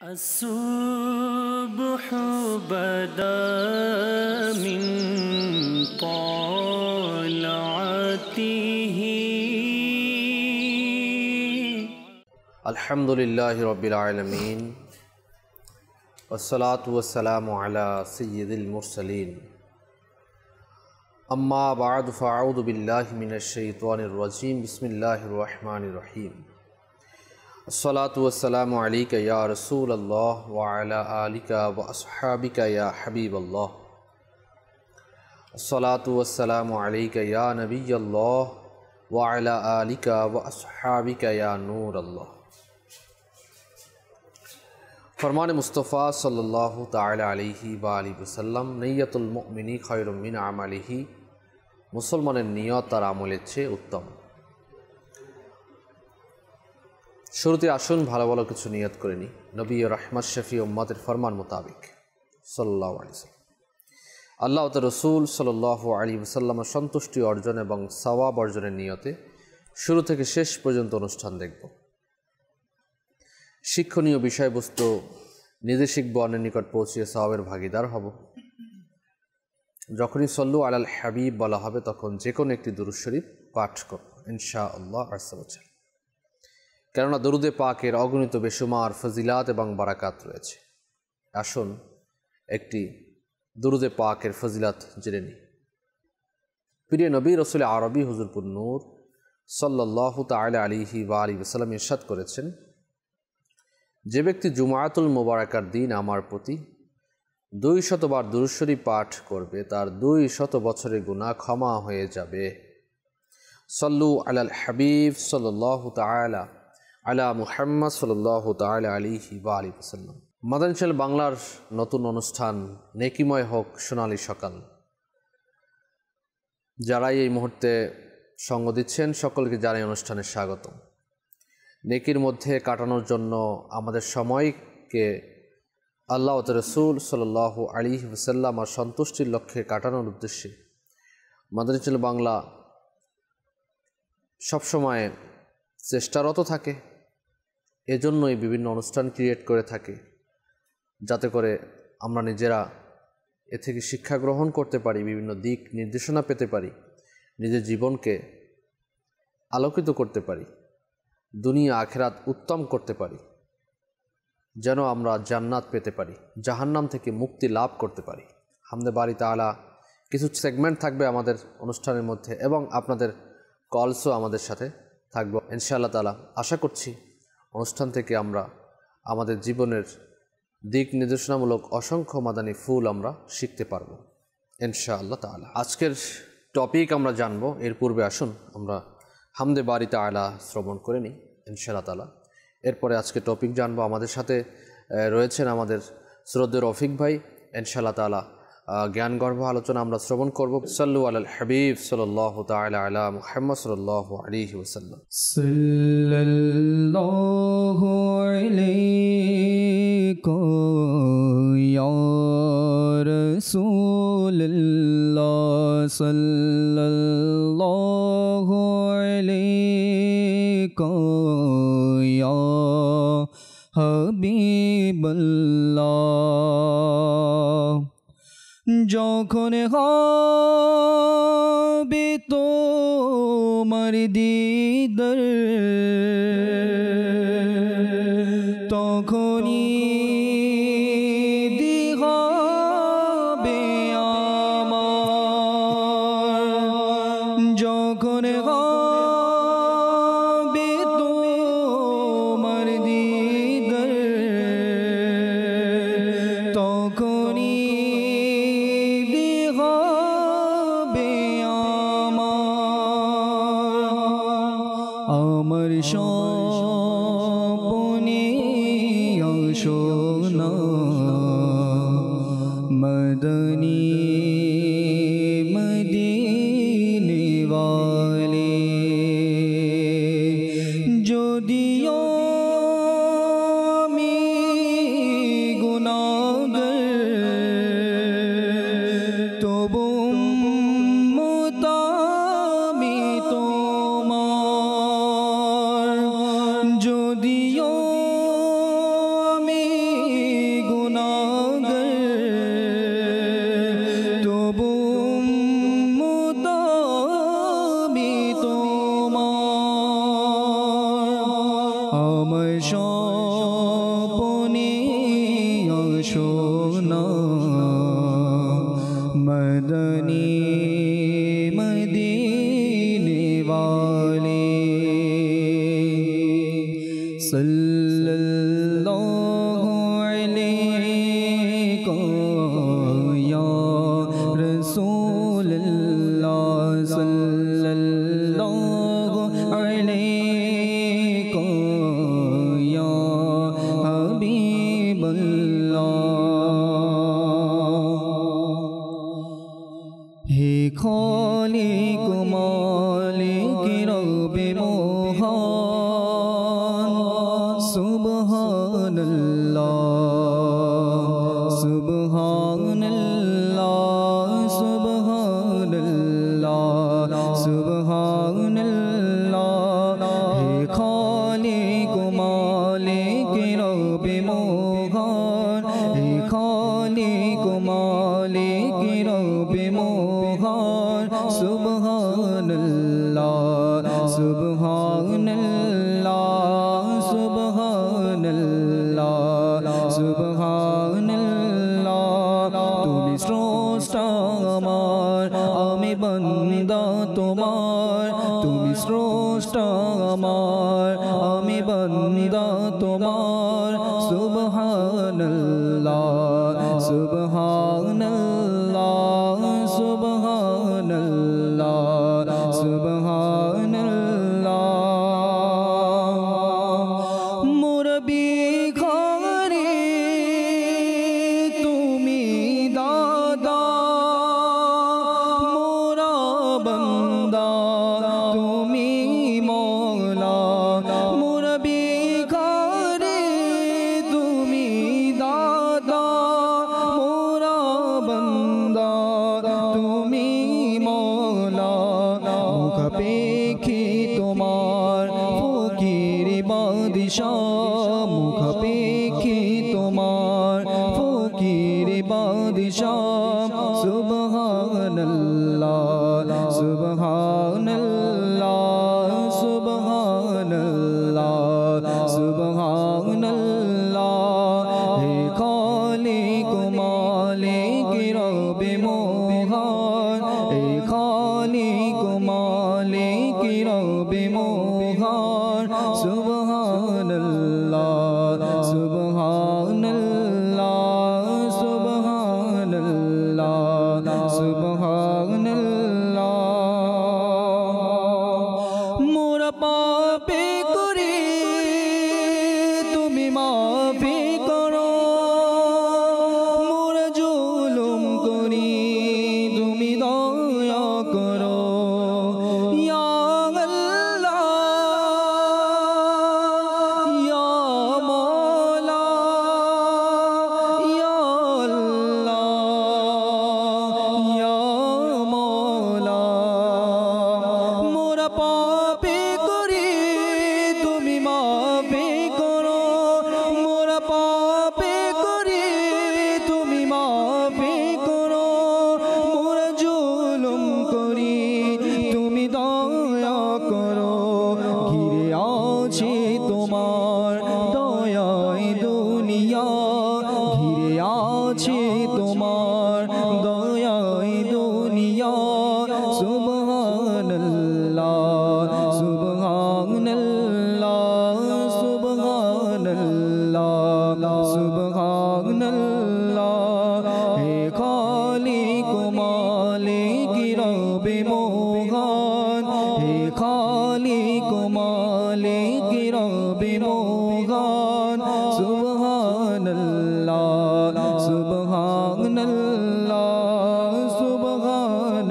الصبح بدا من طلعته الحمد لله رب العالمين والصلاة والسلام على سيد المرسلين أما بعد فأعوذ بالله من الشيطان الرجيم بسم الله الرحمن الرحيم الصلاة والسلام عليك يا رسول الله وعلى آلك وأصحابك يا حبيب الله الصلاة والسلام عليك يا نبي الله وعلى آلك وأصحابك يا نور الله फरमान मुस्तफ़ा सल्लल्लाहु ताला अलैहि वसल्लम नियतुल मुमिनी खैरुम मिन আমালিহি মুসলমানের নিয়ত তার আমলের চেয়ে উত্তম। শুরুতে আসুন ভালো ভালো কিছু নিয়ত করে নিই নবী রাহমাত শফি উম্মতের ফরমান মোতাবেক সাল্লাল্লাহু আলাইহি ওয়াসাল্লাম আল্লাহ ও তার রাসূল সাল্লাল্লাহু আলাইহি ওয়াসাল্লামের সন্তুষ্টি অর্জন এবং সওয়াব অর্জনের নিয়তে শুরু থেকে শেষ পর্যন্ত অনুষ্ঠান দেখব। শিক্ষণীয় বিষয়বস্তু নিজে শিখব, অন্যের নিকট পৌঁছিয়ে সওয়াবের ভাগীদার হব। যখনই সল্লু আলাল হাবিব বলা হবে তখন যে কোনো একটি দুরূদ শরীফ পাঠ করব ইনশাআল্লাহ আযজা ওয়া জাল। কেননা দরুদে পাকের অগণিত বেশুমার ফজিলাত এবং বারাকাত রয়েছে। আসুন একটি দরুদে পাকের ফজিলাত জেনে নিই। প্রিয় নবী রাসূল আরবি হুজুরপুর নূর সাল্লাল্লাহু তাআলা আলাইহি ওয়াসাল্লাম ইরশাদ করেছেন, যে ব্যক্তি জুমাতুল মুবারাকার দিন আমার প্রতি 200 বার দুরূদ শরীফ পাঠ করবে তার 200 বছরের গুনাহ ক্ষমা হয়ে যাবে। সল্লু আলাল হাবিব সাল্লাল্লাহু তাআলা আলা মুহাম্মদ সাল্লাল্লাহু তাআলা আলাইহি ওয়াসাল্লাম। মাদানী চ্যানেল বাংলার নতুন অনুষ্ঠান নেকিময় হোক সোনালী সকাল। যারাই এই মুহূর্তে সঙ্গ দিচ্ছেন সকলকে জানাই অনুষ্ঠানে স্বাগতম। নেকির মধ্যে কাটানোর জন্য আমাদের সময়কে আল্লাহ ও তার রাসূল সাল্লাল্লাহু আলাইহি ওয়াসাল্লাম আর সন্তুষ্টির লক্ষ্যে কাটানোর উদ্দেশ্যে মাদানী চ্যানেল বাংলা সবসময় চেষ্টারত থাকে। এজন্যই বিভিন্ন অনুষ্ঠান ক্রিয়েট করে থাকে, যাতে করে আমরা নিজেরা এ থেকে শিক্ষা গ্রহণ করতে পারি, বিভিন্ন দিক নির্দেশনা পেতে পারি, নিজের জীবনকে আলোকিত করতে পারি, দুনিয়া আখিরাত উত্তম করতে পারি, যেন আমরা জান্নাত পেতে পারি, জাহান্নাম থেকে মুক্তি লাভ করতে পারি। হামদে বারি তাআলা কিছু সেগমেন্ট থাকবে আমাদের অনুষ্ঠানের মধ্যে এবং আপনাদের কলসও আমাদের সাথে থাকবে ইনশাআল্লাহ তাআলা। আশা করছি অনুষ্ঠান থেকে আমরা আমাদের জীবনের দিক নির্দেশনামূলক অসংখ্য মাদানী ফুল আমরা শিখতে পারবো ইনশাআল্লাহ তাআলা। আজকের টপিক আমরা জানবো, এর পূর্বে আসুন আমরা হামদে বারি তাআলা শ্রবণ করে নিই ইনশাআল্লাহ তাআলা। এরপরে আজকে টপিক জানবো। আমাদের সাথে রয়েছেন আমাদের শ্রদ্ধেয় রফিক ভাই। ইনশাআল্লাহ তাআলা জ্ঞানগর্ভ আলোচনা আমরা শ্রবণ করব। সাল্লু আলাল হাবিব সাল্লাল্লাহু তাআলা আলা মুহাম্মদ সাল্লাল্লাহু আলাইহি ওয়াসাল্লাম। সাল্লাল্লাহু আলাইকা ইয়া রাসূলুল্লাহ সাল্লাল্লাহু আলাইকা ইয়া হাবিবাল্লাহ। যখন হবে তোমার দিদার তখনই হবে আমার। যখন হবে তোমার দিদার তখনই আমার স্বপ্নে আসো না মদনী মদিনে ওয়ালে। যদিও আমি গুনাহগার তবু উম্মতামি তোমার। যদিও আমি আমার স্বপ্নে সোনা মদনী মদিনে वाले सल्लल्लाहु अलैहि या रसूलल्लाह सल्लल्लाहु अलैहि या हबीबल्लाह हे खालिक मालिक रब्बे मोहन सुबहानल्लाह सुबहानल्लाह सुबहानल्लाह सुबहानल्लाह हे खालिक मालिक रब्बे मोहन हे खालिक मालिक रब्बे मोहन सुबहानल्लाह सुबहानल्लाह सुबहानल्लाह सुबहानल्लाह তুমি স্রষ্টা আমার আমি বান্দা তোমার তুমি স্রষ্টা আমার আমি বান্দা তোমার সুবহানাল্লাহ সুবহানাল্লাহ সুবহানাল্লাহ সুবহানাল্লাহ মোর ভিখারি তুমি দাদা মোরা বান্দা তুমি মওলা মোর ভিখারি তুমি দাদা মোরা বান্দা তুমি মওলা মুখ পেখি তোমার ফকির বাদশাহ মুখ পেখি তোমার ফকির বাদশাহ সুবহানাল্লাহ সুবহানাল্লাহ সুবহানাল্লাহ সুবহানাল্লাহ হে খালিক মালিক রব্বে মোহন হে খালিক মালিক রব্বে মোহন সুবহানাল্লাহ সুবহানাল্লাহ সুবহানাল্লাহ সুবহানাল্লাহ মোর পাপে করে তুমি মাফি করো মোর জুলুম করি তুমি দয়া করো ইয়া আল্লাহ ইয়া মাওলা ইয়া আল্লাহ ইয়া মাওলা মোর পাপে করে তুমি মাফি করো মোর পাপে করে তুমি মাফি করো মোর জুলুম করি তুমি দয়া করো ঘিরে আছে তোমার দয়ায় দুনিয়া ঘিরে আছে তোমার দয়ায় দুনিয়া সুবহানাল্লাহ সুবহানাল্লাহ সুবহানাল্লাহ সুবহানাল্লাহ হে খালিক মালিক রব্বে মোহন হে খালিক মালিক রব্বে মোহন সুবহানাল্লাহ সুবহানাল্লাহ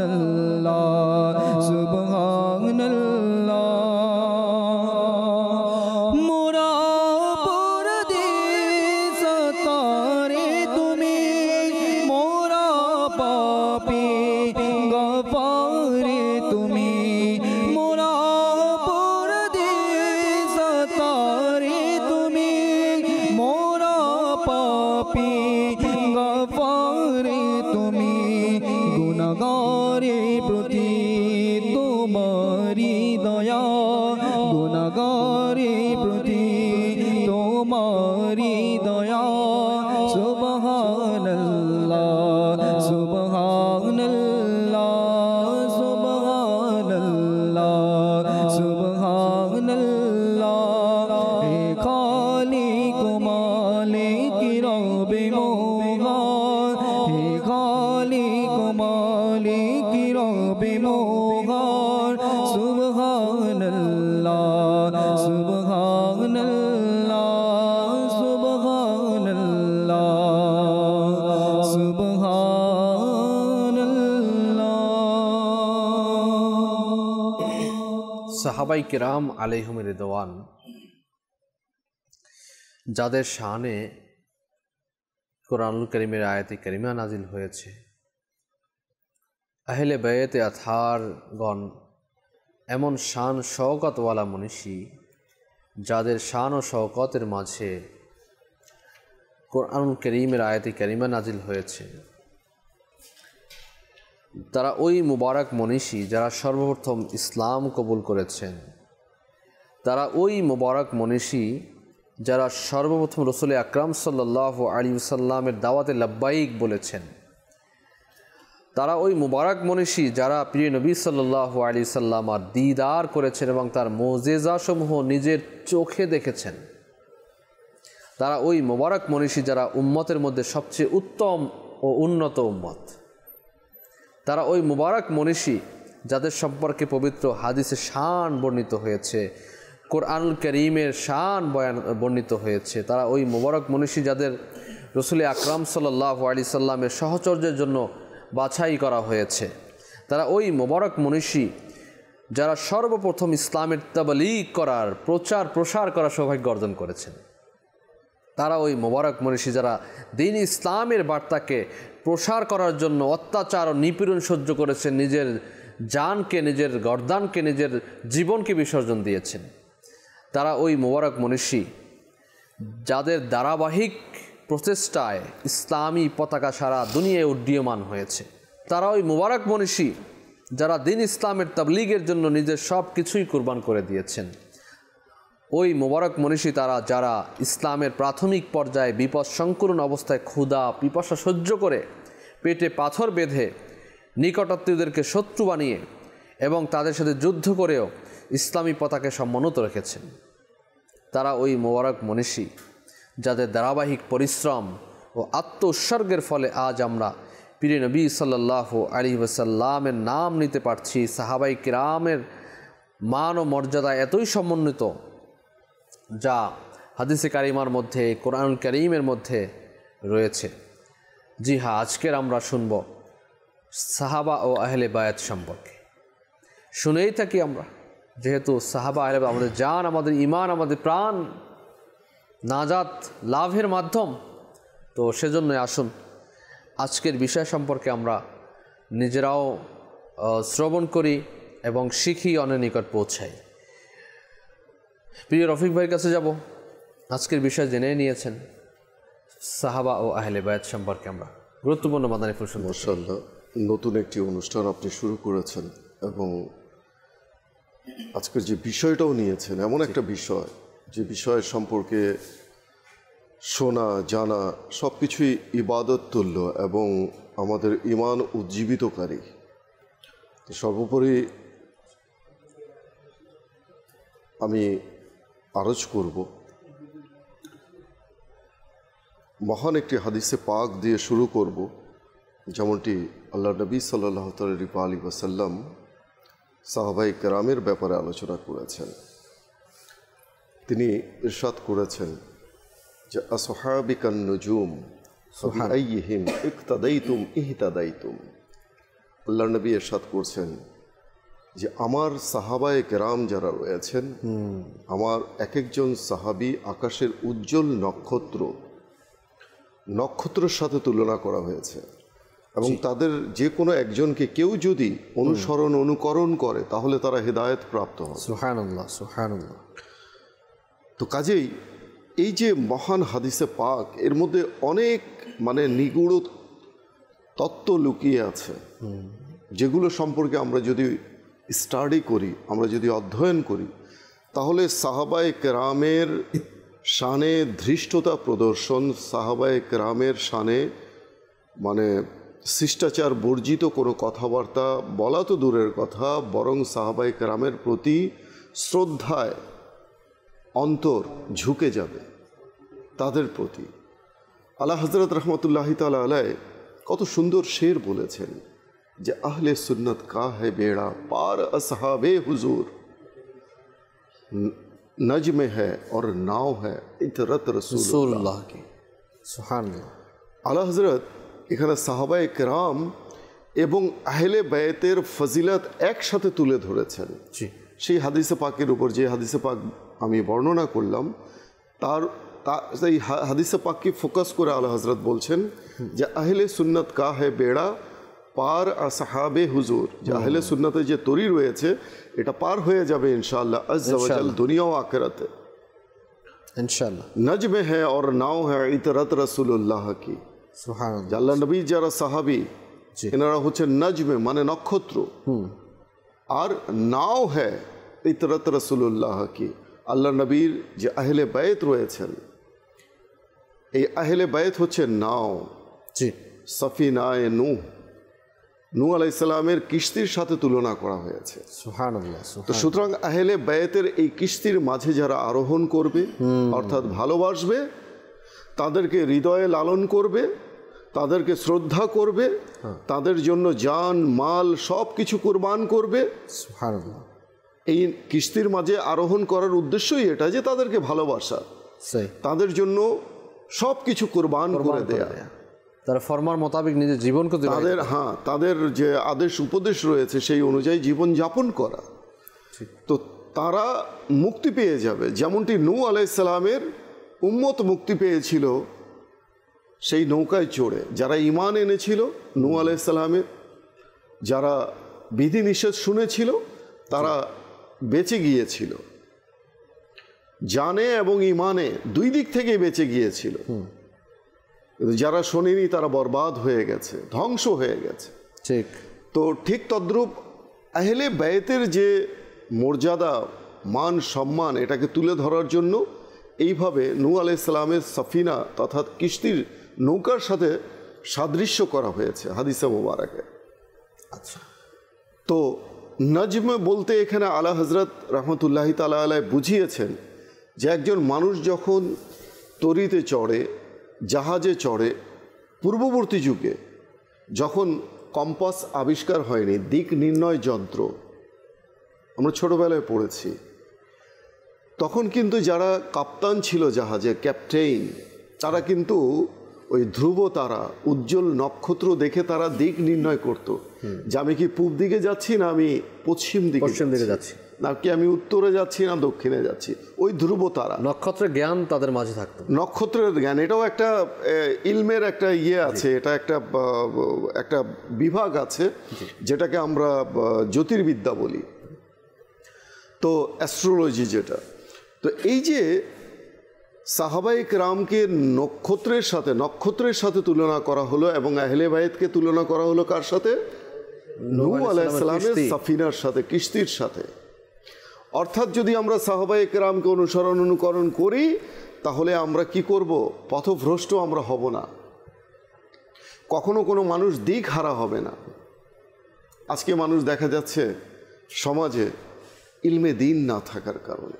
সুবহানাল্লাহ সুবহানাল্লাহ মোরা পরদেশ তারে তুমি মোরা পাপী গফারে তুমি মোরা পরদেশ তারে তুমি মোরা পাপী গফারে তুমি গুনাহগারে প্রতি তোমারি দয়া গুনাহগারে প্রতি তোমারি দয়া সুবহানাল্লাহ সুবহানাল্লাহ সুবহানাল্লাহ সুবহানাল্লাহ হে খালিক মালিক রব্বে মোহান হে খালিক মালিক রব্বে মোহান সুবহানাল্লাহ সুবহানাল্লাহ সুবহানাল্লাহ সুবহানাল্লাহ। সাহাবাই কিরাম আলাইহিম রিদওয়ান, যাদের শানে কোরআনুল কারীমের আয়াতে কারিমা নাজিল হয়েছে, আহলে বায়াতে আতহারগণ এমন শান শওকতওয়ালা মনীষী, যাদের শান ও শওকতের মাঝে কোরআনুল কারীমের আয়াতে কারিমা নাজিল হয়েছে, তারা ওই মুবারক মনীষী যারা সর্বপ্রথম ইসলাম কবুল করেছেন, তারা ওই মুবারক মনীষী যারা সর্বপ্রথম রসুল আকরাম সাল্লাল্লাহু আলাইহি ওয়াসাল্লামের দাওয়াতে লাব্বাইক বলেছেন, তারা ওই মুবারক মনীষী যারা প্রিয় নবী সাল্লাল্লাহু আলাইহি ওয়াসাল্লাম দিদার করেছেন এবং তার মুজিজাসমূহ নিজের চোখে দেখেছেন, তারা ওই মুবারক মনীষী যারা উম্মতের মধ্যে সবচেয়ে উত্তম ও উন্নত উম্মত, তারা ওই মুবারক মনীষী যাদের সম্পর্কে পবিত্র হাদিসে শান বর্ণিত হয়েছে, কোরআনুল কারীমের শান বর্ণিত হয়েছে, তারা ওই মুবারক মনীষী যাদের রসুল আকরাম সাল্লাল্লাহু আলাইহি সাল্লামের সহচর্যের জন্য বাছাই করা হয়েছে, তারা ওই মুবারক মনীষী যারা সর্বপ্রথম ইসলামের তাবলীগ করার প্রচার প্রসার করার সৌভাগ্য অর্জন করেছেন, তারা ওই মুবারক মনীষী যারা দ্বীন ইসলামের বার্তাকে প্রসার করার জন্য অত্যাচার ও নিপীড়ন সহ্য করেছেন, নিজের জানকে, নিজের গর্দানকে, নিজের জীবনকে বিসর্জন দিয়েছেন, তারা ওই মুবারক মনীষী যাদের ধারাবাহিক প্রচেষ্টায় ইসলামী পতাকা সারা দুনিয়ায় উড্ডীয়মান হয়েছে, তারা ওই মুবারক মনীষী যারা দ্বীন ইসলামের তাবলীগের জন্য নিজের সব কিছুই কুরবান করে দিয়েছেন, ওই মুবারক মনীষী তারা যারা ইসলামের প্রাথমিক পর্যায়ে বিপদ সংকুলন অবস্থায় ক্ষুধা পিপাসা সহ্য করে পেটে পাথর বেঁধে নিকটাত্মীয়দেরকে শত্রু বানিয়ে এবং তাদের সাথে যুদ্ধ করেও ইসলামী পতাকাকে সম্মানিত রেখেছেন, তারা ওই মুবারক মনীষী যাদের ধারাবাহিক পরিশ্রম ও আত্ম উৎসর্গের ফলে আজ আমরা প্রিয় নবী সাল্লাল্লাহু আলাইহি ওয়াসাল্লামের নাম নিতে পারছি। সাহাবাই কিরামের মান ও মর্যাদা এতই সমন্বিত যা হাদিসে কারিমার মধ্যে, কোরআনুল কারীমের মধ্যে রয়েছে। জি হ্যাঁ, আজকের আমরা শুনব সাহাবা ও আহলে বায়াত সম্পর্কে। শুনেই থাকি আমরা, যেহেতু সাহাবা আহলে বায়াত আমাদের জান, আমাদের ঈমান, আমাদের প্রাণ, নাজাত লাভের মাধ্যম, তো সেজন্যই আসুন আজকের বিষয় সম্পর্কে আমরা নিজেরাও শ্রবণ করি এবং শিখি, অন্যের নিকট পৌঁছাই। প্রিয় রফিক ভাইয়ের কাছে যাব। আজকের বিষয় জেনে নিয়েছেন, সাহাবা ও আহলে বায়াত সম্পর্কে আমরা গুরুত্বপূর্ণ মাদানী প্রসঙ্গ। মাশাআল্লাহ, নতুন একটি অনুষ্ঠান আপনি শুরু করেছেন এবং আজকের যে বিষয়টাও নিয়েছেন, এমন একটা বিষয় যে বিষয় সম্পর্কে শোনা জানা সব কিছুই ইবাদত তুল্য এবং আমাদের ঈমান উজ্জীবিতকারী। সর্বোপরি আমি আরজ করব, মহান একটি হাদিসে পাক দিয়ে শুরু করব, যেমনটি আল্লাহ নবী সাল্লাল্লাহু আলাইহি ওয়াসাল্লাম সাহাবায়ে কেরামের ব্যাপারে আলোচনা করেছেন। তিনি ইরশাদ করেছেন যে আসহাবিকান নুজুম ফাবিআইহিম ইকতাদাইতুম ইহতাদাইতুম। আল্লাহ নবী ইরশাদ করছেন যে আমার সাহাবায়ে কেরাম যারা রয়েছেন, আমার এক একজন সাহাবী আকাশের উজ্জ্বল নক্ষত্রের সাথে তুলনা করা হয়েছে এবং তাদের যে কোনো একজনকে কেউ যদি অনুকরণ করে তাহলে তারা হেদায়েত প্রাপ্ত হবে। সুবহানাল্লাহ, সুবহানাল্লাহ। তো কাজেই এই যে মহান হাদিসে পাক, এর মধ্যে অনেক নিগূঢ় তত্ত্ব লুকিয়ে আছে, যেগুলো সম্পর্কে আমরা যদি স্টাডি করি, আমরা যদি অধ্যয়ন করি, তাহলে সাহাবায়ে কেরামের শানে ধৃষ্টতা প্রদর্শন, সাহাবায়ে কেরামের শানে মানে শিষ্টাচার বর্জিত কোনো কথাবার্তা বলা তো দূরের কথা, বরং সাহাবায়ে কেরামের প্রতি শ্রদ্ধায় অন্তর ঝুঁকে যাবে তাদের প্রতি। আলা হযরত রহমতুল্লাহি তাআলা আলাইহি কত সুন্দর শের বলেছেন যে আহলে সুন্নত কা है बेड़ा पार असहाबे हुजूर नज्म है और नाव है इतरत রাসূলুল্লাহ কি সুবহানাল্লাহ। আলা হযরত এখানে সাহাবায়ে কেরাম এবং আহলে বায়তের ফজিলত একসাথে তুলে ধরেছেন। জি, সেই হাদিসে পাকের উপর যে হাদিসে পাক আমি বর্ণনা করলাম সেই হাদিসে পাককে ফোকাস করে আলা হযরত বলছেন যে আহলে সুন্নত কা है बेड़ा পার আসহাবে হুজুর, যে আহলে সুন্নতে যে তরি রয়েছে এটা পার হয়ে যাবে ইনশাআল্লাহ আজ্জা ওয়া জাল, দুনিয়া ও আখিরাতে। ইনশাআল্লাহ। নজমে হ্যাঁ और नाव है इतरत रसूलुल्लाह की। সুবহানাল্লাহ। আল্লাহ নবী যারা সাহাবী এনারা হচ্ছেন নজমে মানে নক্ষত্র, আর নাও হ্যাঁ ইতরত রসুল্লাহ কি, আল্লাহ নবীর যে আহলে বায়ত রয়েছেন এই আহলে বায়ত হচ্ছে নাও। জি, সফিনায়ে নূহ আলাইহিস সালামের কিস্তির সাথে তুলনা করা হয়েছে। সুবহানাল্লাহ। তো সুতরাং আহলে বায়তের এই কিস্তির মাঝে যারা আরোহণ করবে অর্থাৎ ভালোবাসবে, তাদেরকে হৃদয়ে লালন করবে, তাদেরকে শ্রদ্ধা করবে, তাদের জন্য জান মাল সব কিছু কুরবান করবে, সুবহানাল্লাহ। এই কিস্তির মাঝে আরোহণ করার উদ্দেশ্যই এটা যে তাদেরকে ভালোবাসা, তাদের জন্য সব কিছু কুরবান করে দেয়া, তারা ফরমান মোতাবেক নিজের জীবনকে তাদের তাদের যে আদেশ উপদেশ রয়েছে সেই অনুযায়ী জীবন যাপন করা, তো তারা মুক্তি পেয়ে যাবে। যেমনটি নূহ আলাইহিস সালামের উম্মত মুক্তি পেয়েছিল সেই নৌকায় চড়ে, যারা ঈমান এনেছিল নূহ আলাইহিস সালামের, যারা বিধিনিষেধ শুনেছিল তারা বেঁচে গিয়েছিল, জানে এবং ঈমানে দুই দিক থেকেই বেঁচে গিয়েছিল। যারা শোনেনি তারা বরবাদ হয়ে গেছে, ধ্বংস হয়ে গেছে। ঠিক তো ঠিক তদ্রূপ আহলে বায়তের যে মর্যাদা মান সম্মান এটাকে তুলে ধরার জন্য এইভাবে নূহ আলাইহিস সালামের সফিনা তথা কিস্তির নৌকার সাথে সাদৃশ্য করা হয়েছে হাদিসে মুবারাকে। আচ্ছা, তো নজম বলতে এখানে আলা হযরত রহমতুল্লাহি তাআলা আলাইহি বুঝিয়েছেন যে একজন মানুষ যখন তরিতে চড়ে, জাহাজে চড়ে, পূর্ববর্তী যুগে যখন কম্পাস আবিষ্কার হয়নি, দিক নির্ণয় যন্ত্র আমরা ছোটবেলায় পড়েছি, তখন কিন্তু যারা কাপ্তান ছিল জাহাজে, ক্যাপ্টেন, তারা কিন্তু ওই ধ্রুব তারা, উজ্জ্বল নক্ষত্র দেখে তারা দিক নির্ণয় করত যে আমি কি পূব দিকে যাচ্ছি না আমি পশ্চিম দিকে যাচ্ছি, নাকি আমি উত্তরে যাচ্ছি না দক্ষিণে যাচ্ছি। ওই ধ্রুব তারা, নক্ষত্রের জ্ঞান তাদের মাঝে থাকতো। নক্ষত্রের জ্ঞান এটাও একটা ইলমের একটা ইয়ে আছে, এটা একটা বিভাগ আছে যেটাকে আমরা জ্যোতির্বিদ্যা বলি, তো অ্যাস্ট্রোলজি যেটা। তো এই যে সাহাবায়ে কেরামকে নক্ষত্রের সাথে তুলনা করা হলো এবং আহলে বায়তকে তুলনা করা হলো কার সাথে? নূহ আলাইহিস সালামের সাফিনার সাথে, কিস্তির সাথে। অর্থাৎ যদি আমরা সাহাবায়ে কেরামকে অনুকরণ করি তাহলে আমরা কি করব? পথভ্রষ্ট আমরা হব না, কখনো কোনো মানুষ দিক হারা হবে না। আজকে মানুষ দেখা যাচ্ছে সমাজে ইলমে দিন না থাকার কারণে,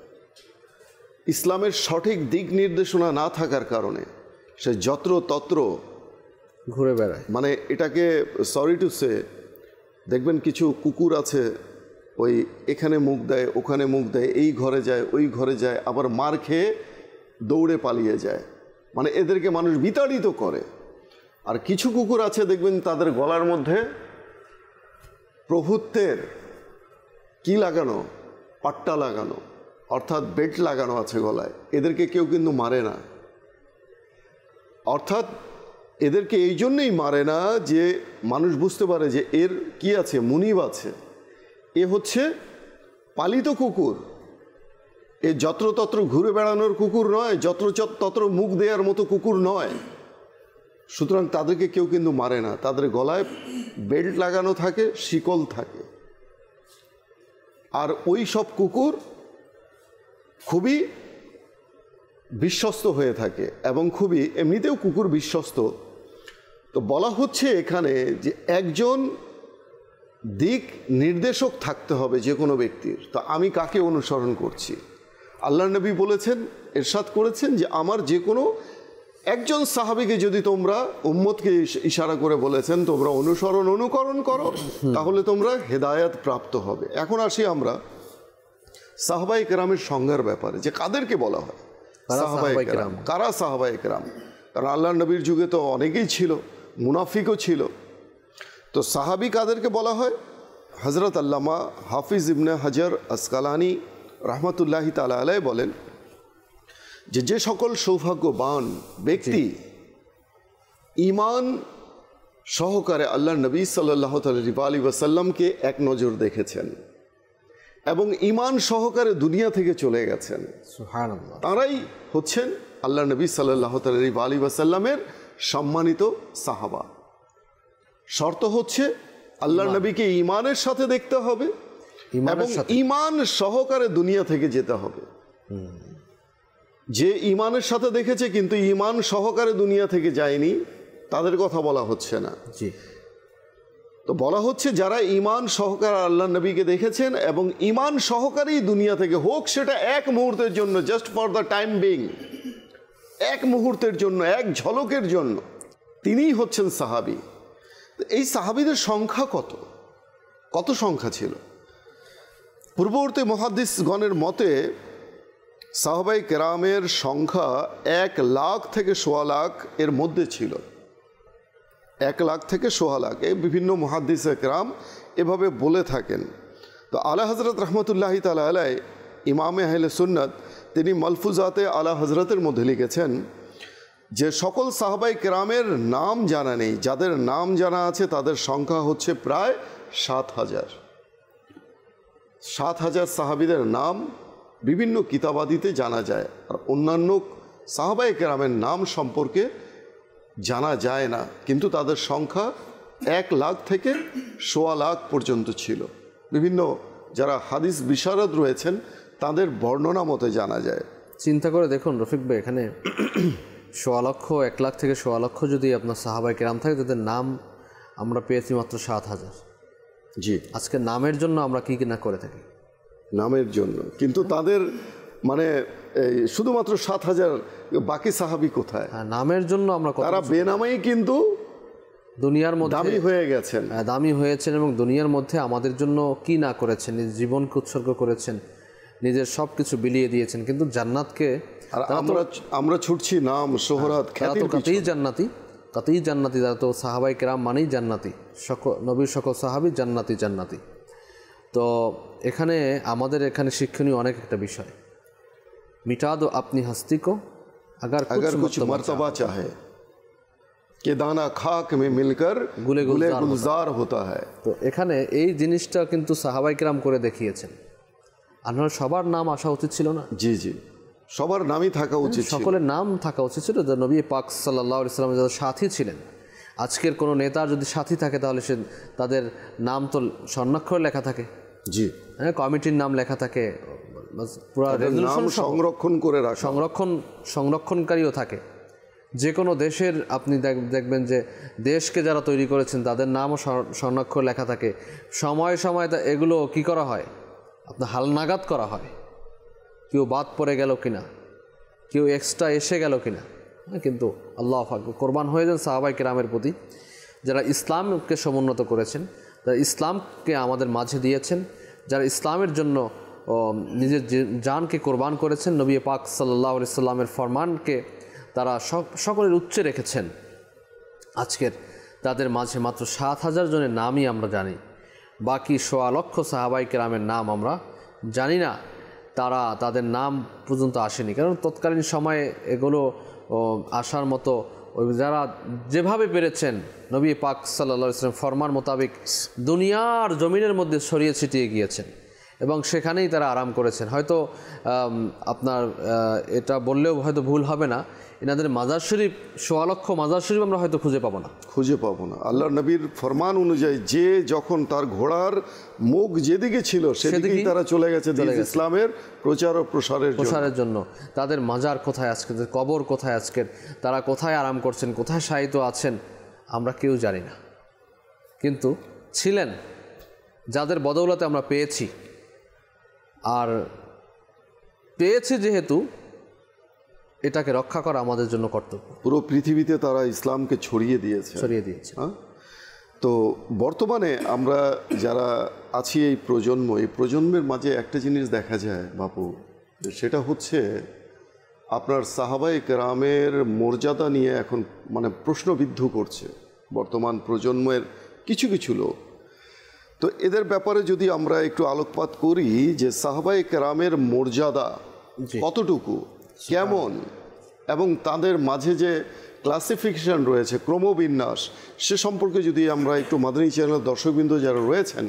ইসলামের সঠিক দিক নির্দেশনা না থাকার কারণে সে যত্রতত্র ঘুরে বেড়ায়। মানে এটাকে সরি টু সে, দেখবেন কিছু কুকুর আছে ওই এখানে মুখ দেয়, ওখানে মুখ দেয়, এই ঘরে যায়, ওই ঘরে যায়, আবার মার খেয়ে দৌড়ে পালিয়ে যায়, মানে এদেরকে মানুষ বিতাড়িত করে। আর কিছু কুকুর আছে দেখবেন তাদের গলার মধ্যে প্রভুত্বের কি লাগানো, পাট্টা লাগানো, অর্থাৎ বেল্ট লাগানো আছে গলায়। এদেরকে কেউ কিন্তু মারে না, অর্থাৎ এদেরকে এই জন্যই মারে না যে মানুষ বুঝতে পারে যে এর কি আছে, মুনিব আছে, এ হচ্ছে পালিত কুকুর, এ যত্রতত্র ঘুরে বেড়ানোর কুকুর নয়, যত্রতত্র মুখ দেওয়ার মতো কুকুর নয়। সুতরাং তাদেরকে কেউ কিন্তু মারে না, তাদের গলায় বেল্ট লাগানো থাকে, শিকল থাকে। আর ওই সব কুকুর খুবই বিশ্বস্ত হয়ে থাকে এবং খুবই এমনিতেও কুকুর বিশ্বস্ত। তো বলা হচ্ছে এখানে যে একজন দিক নির্দেশক থাকতে হবে যে কোনো ব্যক্তির। তো আমি কাকে অনুসরণ করছি? আল্লাহ নবী বলেছেন, ইরশাদ করেছেন যে আমার যে কোনো একজন সাহাবীকে যদি তোমরা উম্মতকে ইশারা করে বলেছেন তোমরা অনুকরণ করো, তাহলে তোমরা হেদায়েত প্রাপ্ত হবে। এখন আসি আমরা সাহাবায়ে কেরামের সংজ্ঞার ব্যাপারে, যে কাদেরকে বলা হয় সাহাবায়ে কেরাম। কারা সাহাবায়ে কেরাম? কারণ আল্লাহ নবীর যুগে তো অনেকেই ছিল, মুনাফিকও ছিল। তো সাহাবী কাদেরকে বলা হয়? হযরত আল্লামা হাফিজ ইবনে হাজার আসকালানি রহমতুল্লাহি তাআলা আলাইহি বলেন যে সকল সৌভাগ্যবান ব্যক্তি ঈমান সহকারে আল্লাহ নবী সাল্লাল্লাহু আলাইহি ওয়াসাল্লামকে এক নজর দেখেছেন এবং ঈমান সহকারে দুনিয়া থেকে চলে গেছেন, সুবহানাল্লাহ, তারাই হচ্ছেন আল্লাহ নবী সাল্লাল্লাহু আলাইহি ওয়াসাল্লামের সম্মানিত সাহাবা। শর্ত হচ্ছে আল্লাহ নবীকে ঈমানের সাথে দেখতে হবে এবং ঈমান সহকারে দুনিয়া থেকে যেতে হবে। যে ঈমানের সাথে দেখেছে কিন্তু ঈমান সহকারে দুনিয়া থেকে যায়নি, তাদের কথা বলা হচ্ছে না। জি। তো বলা হচ্ছে যারা ঈমান সহকারে আল্লাহ নবীকে দেখেছেন এবং ঈমান সহকারেই দুনিয়া থেকে, হোক সেটা এক মুহূর্তের জন্য, just for the time being, এক মুহূর্তের জন্য, এক ঝলকের জন্য, তিনিই হচ্ছেন সাহাবী। এই সাহাবীদের সংখ্যা কত সংখ্যা ছিল? পূর্ববর্তী মুহাদ্দিসগণের মতে সাহাবায়ে কেরামের সংখ্যা 1 লাখ থেকে 1.25 লাখ এর মধ্যে ছিল। 1 লাখ থেকে 1.25 লাখ, এই বিভিন্ন মুহাদ্দিসে কেরাম এভাবে বলে থাকেন। তো আলা হযরত রহমতুল্লাহি তাআলা আলাইহি, ইমামে আহলে সুন্নাত, তিনি মালফুজাতে আলা হযরতের মধ্যে লিখেছেন যে সকল সাহাবায়ে কেরামের নাম জানা নেই, যাদের নাম জানা আছে তাদের সংখ্যা হচ্ছে প্রায় 7,000। 7,000 সাহাবীদের নাম বিভিন্ন কিতাবাদিতে জানা যায়, আর অন্যান্য সাহাবায়ে কেরামের নাম সম্পর্কে জানা যায় না, কিন্তু তাদের সংখ্যা 1 লাখ থেকে 1.25 লাখ পর্যন্ত ছিল। বিভিন্ন যারা হাদিস বিশারদ রয়েছেন তাদের বর্ণনা মতে জানা যায়। চিন্তা করে দেখুন রফিক ভাই, এখানে 1.25 লক্ষ, 1 লাখ থেকে 1.25 লক্ষ যদি আপনার সাহাবায়ে কেরাম থাকে, তাদের নাম আমরা পেয়েছি মাত্র 7,000। জি। আজকে নামের জন্য আমরা কি না করে থাকি, নামের জন্য, কিন্তু তাদের মানে শুধুমাত্র 7,000, বাকি সাহাবী কোথায়? নামের জন্য আমরা, তারা বেনামেই কিন্তু দুনিয়ার মধ্যে দামি হয়ে গেছেন, দামি হয়েছেন এবং দুনিয়ার মধ্যে আমাদের জন্য কি না করেছেন, নিজের জীবনকে উৎসর্গ করেছেন, নিজের সব কিছু বিলিয়ে দিয়েছেন, কিন্তু জান্নাতকে আর আমরা ছুটছি নাম, শোহরাত, খ্যাতির কাতেই জান্নাতি, কাতেই জান্নাতি। তারা তো সাহাবায়ে কেরাম মানেই জান্নাতি, সকল নবীর সকল সাহাবী জান্নাতি। তো এখানে আমাদের এখানে শিক্ষণীয় অনেক একটা বিষয়, মিটা দো আপনি হস্তি কো अगर कुछ मर्तबा चाहे कि दाना खाक में मिलकर गुले गुलजार होता है। তো এখানে এই জিনিসটা কিন্তু সাহাবায়ে কেরাম করে দেখিয়েছেন। আপনার সবার নাম আসা উচিত ছিল না? জি জি, সবার নামই থাকা উচিত, সকলের নাম থাকা উচিত ছিল। যে নবী পাক সাল্লাল্লাহু আলাইহি ওয়াসাল্লামের যারা সাথী ছিলেন, আজকের কোনো নেতার যদি সাথী থাকে তাহলে সে তাদের নাম তো স্বর্ণাক্ষরে লেখা থাকে, জি হ্যাঁ, কমিটির নাম লেখা থাকে, পুরো নাম সংরক্ষণ করে রাখা, সংরক্ষণকারীও থাকে। যে কোনো দেশের আপনি দেখবেন যে দেশকে যারা তৈরি করেছেন তাদের নামও স্বর্ণাক্ষর লেখা থাকে। সময় সময় এগুলো কি করা হয়, আপনার হালনাগাদ করা হয়, কেউ বাদ পড়ে গেল কিনা, কেউ এক্সট্রা এসে গেল কিনা। কিন্তু আল্লাহ আকবার, কোরবান হয়ে যান সাহাবায়ে কেরামের প্রতি, যারা ইসলামকে সমুন্নত করেছেন, যারা ইসলামকে আমাদের মাঝে দিয়েছেন, যারা ইসলামের জন্য নিজের জানকে কোরবান করেছেন, নবী পাক সাল্লাল্লাহু আলাইহি সাল্লামের ফরমানকে তারা সকলের উচ্চে রেখেছেন। আজকের তাদের মাঝে মাত্র 7,000 জনের নামই আমরা জানি, বাকি 1.25 লক্ষ সাহাবায়ে কেরামের নাম আমরা জানি না। তাদের নাম পর্যন্ত আসেনি, কারণ তৎকালীন সময়ে এগুলো আসার মতো যারা যেভাবে পেরেছেন নবী পাক সাল্লাল্লাহু আলাইহি ওয়াসাল্লাম ফরমান মোতাবেক দুনিয়ার জমিনের মধ্যে ছড়িয়ে ছিটিয়ে গিয়েছেন। এবং সেখানেই তারা আরাম করেছেন। হয়তো আপনার এটা বললেও হয়তো ভুল হবে না, এনাদের মাজার শরীফ ১৬ লক্ষ মাজার শরীফ আমরা হয়তো খুঁজে পাবো না। আল্লাহ নবীর ফরমান অনুযায়ী যে যখন তার ঘোড়ার মুখ যেদিকে ছিল সেদিকেই তারা চলে গেছে ইসলামের প্রচার ও প্রসারের জন্য। তাদের মাজার কোথায় আজকে, কবর কোথায় আজকের, তারা কোথায় আরাম করছেন, কোথায় শায়িত আছেন আমরা কেউ জানি না, কিন্তু ছিলেন যাদের বদৌলতে আমরা পেয়েছি। আর পেয়েছি যেহেতু এটাকে রক্ষা করা আমাদের জন্য কর্তব্য। পুরো পৃথিবীতে তারা ইসলামকে ছড়িয়ে দিয়েছে। তো বর্তমানে আমরা যারা আছি এই প্রজন্মের মাঝে একটা জিনিস দেখা যায় বাপু, সেটা হচ্ছে আপনার সাহাবায়ে কেরামের মর্যাদা নিয়ে এখন মানে প্রশ্নবিদ্ধ করছে বর্তমান প্রজন্মের কিছু লোক। তো এদের ব্যাপারে যদি আমরা একটু আলোকপাত করি যে সাহাবায়ে কেরামের মর্যাদা কতটুকু, কেমন, এবং তাদের মাঝে যে ক্লাসিফিকেশন রয়েছে, ক্রমবিন্যাস, সে সম্পর্কে যদি আমরা একটু মাদানী চ্যানেলের দর্শকবৃন্দ যারা রয়েছেন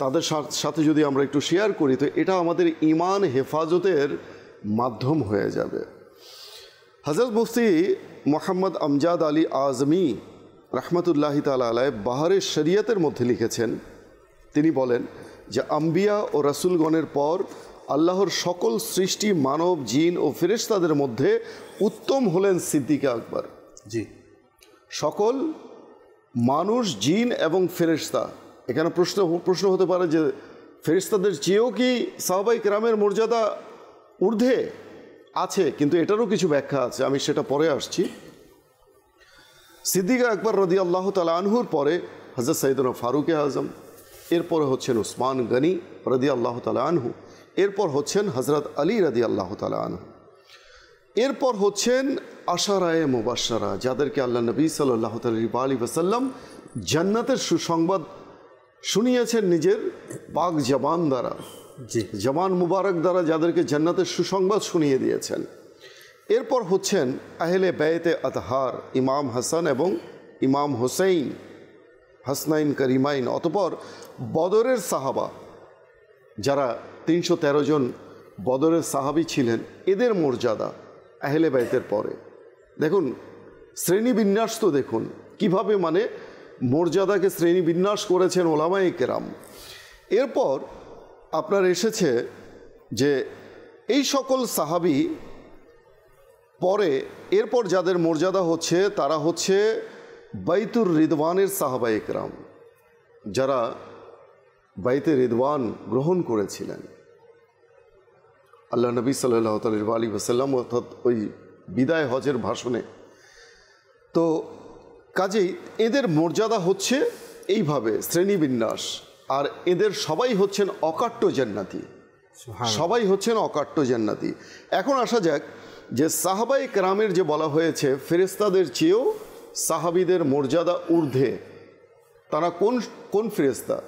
তাদের সাথে যদি আমরা একটু শেয়ার করি, তো এটা আমাদের ঈমান হেফাজতের মাধ্যম হয়ে যাবে। হযরত মুফতি মোহাম্মদ আমজাদ আলী আজমি রহমতুল্লাহি তাআলা আলাইহি বাহারে শরিয়তের মধ্যে লিখেছেন, তিনি বলেন যে আম্বিয়া ও রাসূলগণের পর আল্লাহর সকল সৃষ্টি মানব, জিন ও ফেরেশতাদের মধ্যে উত্তম হলেন সিদ্দিক আকবর। জি, সকল মানুষ, জিন এবং ফেরেশতা। এখানে প্রশ্ন হতে পারে যে ফেরেশতাদের চেয়েও কি সাহাবায়ে কেরামের মর্যাদা ঊর্ধ্বে আছে, কিন্তু এটারও কিছু ব্যাখ্যা আছে, আমি সেটা পরে আসছি। সিদ্দিক আকবর রাদিয়াল্লাহু তাআলা আনহুর পরে হযরত সাইয়েদনা ফারুক আজম, এরপরে হচ্ছেন উসমান গনি রাদিয়াল্লাহু তাআলা আনহু, এরপর হচ্ছেন হযরত আলী রাদিয়াল্লাহু তাআলা আনহু, এরপর হচ্ছেন আশারায়ে মুবাশশারা, যাদেরকে আল্লাহ নবী সাল্লাল্লাহু আলাইহি ওয়াসাল্লাম জান্নাতের সুসংবাদ শুনিয়েছেন নিজের পাক জবান দ্বারা, জবান মুবারক দ্বারা, যাদেরকে জান্নাতের সুসংবাদ শুনিয়ে দিয়েছেন। এরপর হচ্ছেন আহলে বাইতে আতহার, ইমাম হাসান এবং ইমাম হুসাইন, হাসনাইন করিমাইন। অতঃপর বদরের সাহাবা, যারা ৩১৩ জন বদরের সাহাবী ছিলেন, এদের মর্যাদা আহলে বাইতের পরে। দেখুন শ্রেণীবিন্যাস, তো দেখুন কিভাবে মানে মর্যাদাকে শ্রেণীবিন্যাস করেছেন ওলামায়ে কেরাম। এরপর আপনার এসেছে যে এই সকল সাহাবী পরে এরপর যাদের মর্যাদা হচ্ছে তারা হচ্ছে বাইতুর রিদওয়ানের সাহাবায়ে কেরাম, যারা বাইতে রিদওয়ান গ্রহণ করেছিলেন আল্লাহ নবী সাল্লাল্লাহু আলাইহি ওয়াসাল্লাম, অর্থাৎ ওই বিদায় হজের ভাষণে। তো কাজেই এদের মর্যাদা হচ্ছে এইভাবে শ্রেণীবিন্যাস, আর এদের সবাই হচ্ছেন অকাট্য জান্নাতি, সবাই হচ্ছেন অকাট্য জান্নাতি। এখন আসা যাক যে সাহাবায়ে কেরামের যে বলা হয়েছে ফেরেশতাদের চেয়েও সাহাবীদের মর্যাদা ঊর্ধ্বে, তারা কোন ফেরেশতা?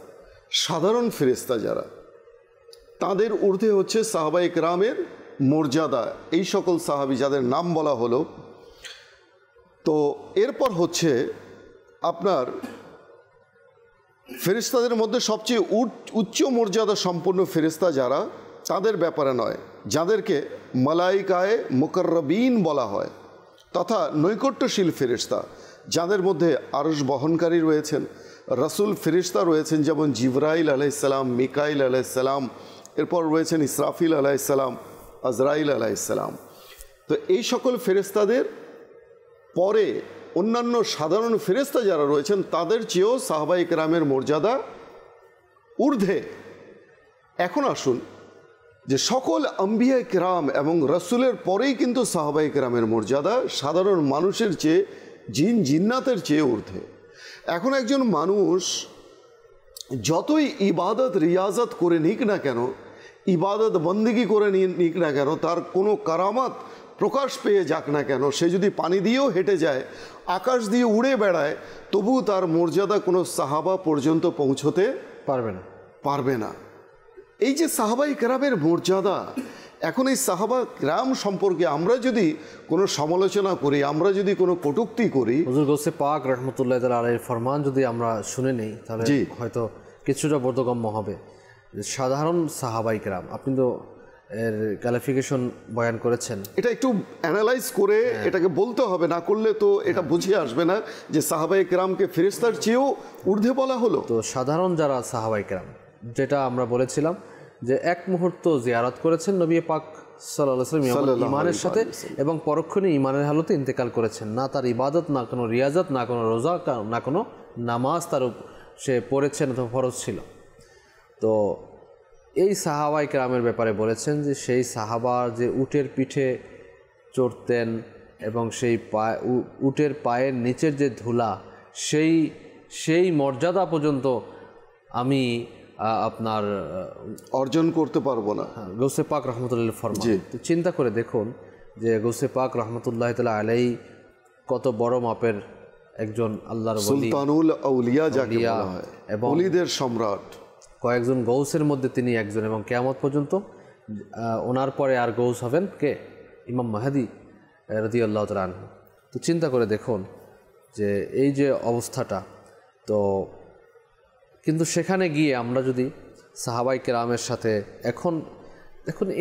সাধারণ ফেরেশতা যারা, তাদের ঊর্ধ্বে হচ্ছে সাহাবায়ে কেরামের মর্যাদা, এই সকল সাহাবী যাদের নাম বলা হলো। তো এরপর হচ্ছে আপনার ফেরেশতাদের মধ্যে সবচেয়ে উচ্চ মর্যাদা সম্পন্ন ফেরেশতা যারা, তাদের ব্যাপারে নয়, যাদেরকে মালাইকায়ে মুকাররবিন বলা হয়, তথা নৈকট্যশীল ফেরেশতা, যাদের মধ্যে আরশ বহনকারী রয়েছেন, রাসূল ফেরেশতা রয়েছেন, যেমন জিবরাইল আলাইহিস সালাম, মিকাইল আলাইহিস সালাম, এরপর রয়েছেন ইসরাফিল আলাইহিস সালাম, আজরাইল আলাইহিস সালাম। তো এই সকল ফেরেশতাদের পরে অন্যান্য সাধারণ ফেরেশতা যারা রয়েছেন তাদের চেয়েও সাহাবায়ে কেরামের মর্যাদা ঊর্ধ্বে। এখন আসুন যে সকল আম্বিয়া কেরাম এবং রাসূলের পরেই কিন্তু সাহাবায়ে কেরামের মর্যাদা সাধারণ মানুষের চেয়ে, জিন্নাতের চেয়ে ঊর্ধ্বে। এখন একজন মানুষ যতই ইবাদত রিয়াজত করে নিক না কেন, ইবাদত বন্দেগি করে নিক না কেন, তার কোনো কারামাত প্রকাশ পেয়ে যাক না কেন, সে যদি পানি দিয়েও হেঁটে যায়, আকাশ দিয়ে উড়ে বেড়ায়, তবু তার মর্যাদা কোনো সাহাবা পর্যন্ত পৌঁছতে পারবে না। এই যে সাহাবায়ে কেরামের মর্যাদা, এখন এই সাহাবা কেরাম সম্পর্কে আমরা যদি কোনো সমালোচনা করি, আমরা যদি কোনো কটূক্তি করি, হুজুর গৌসে পাক রাহমাতুল্লাহি তাআলা আলাইহির ফরমান যদি আমরা শুনে নেই, তাহলে হয়তো কিছুটা বোধগম্য হবে। সাধারণ সাহাবাই কেরাম, আপনি তো এর ক্যালিফিকেশন বয়ান করেছেন। এটা একটু অ্যানালাইজ করে এটাকে বলতে হবে, না করলে তো এটা বুঝিয়ে আসবে না যে সাহাবায়ে কেরামকে ফেরেশতার চেয়েও ঊর্ধ্বে বলা হলো। তো সাধারণ যারা সাহাবাই কেরাম, যেটা আমরা বলেছিলাম যে এক মুহূর্ত জিয়ারত করেছেন নবী পাক সাল্লাল্লাহু আলাইহি ওয়াসাল্লাম ইমানের সাথে, এবং পরক্ষণে ইমানের হালতে ইন্তেকাল করেছেন। না তার ইবাদত, না কোনো রিয়াজত, না কোনো রোজা, না কোনো নামাজ তার সে পড়েছেন অথবা ফরজ ছিল। তো এই সাহাবাই কেরামের ব্যাপারে বলেছেন যে সেই সাহাবা যে উটের পিঠে চড়তেন এবং সেই উটের পায়ের নিচের যে ধুলা, সেই মর্যাদা পর্যন্ত আমি আপনার অর্জন করতে পারবো না। গৌসে পাক রহমতুল্লাহ ফরমান। তো চিন্তা করে দেখুন যে গৌসে পাক রহমতুল্লাহ তাআলা আলাইহি কত বড় মাপের একজন আল্লাহর ওলি, সুলতানুল আউলিয়া যাকে বলা হয়, এবং ওলিদের সম্রাট। কয়েকজন গৌসের মধ্যে তিনি একজন, এবং কিয়ামত পর্যন্ত ওনার পরে আর গৌস হবেন কে? ইমাম মাহদি রাদিয়াল্লাহু তাআলা আনহু। তো চিন্তা করে দেখুন যে এই যে অবস্থাটা। তো কিন্তু সেখানে গিয়ে আমরা যদি সাহাবাই কেরামের সাথে এখন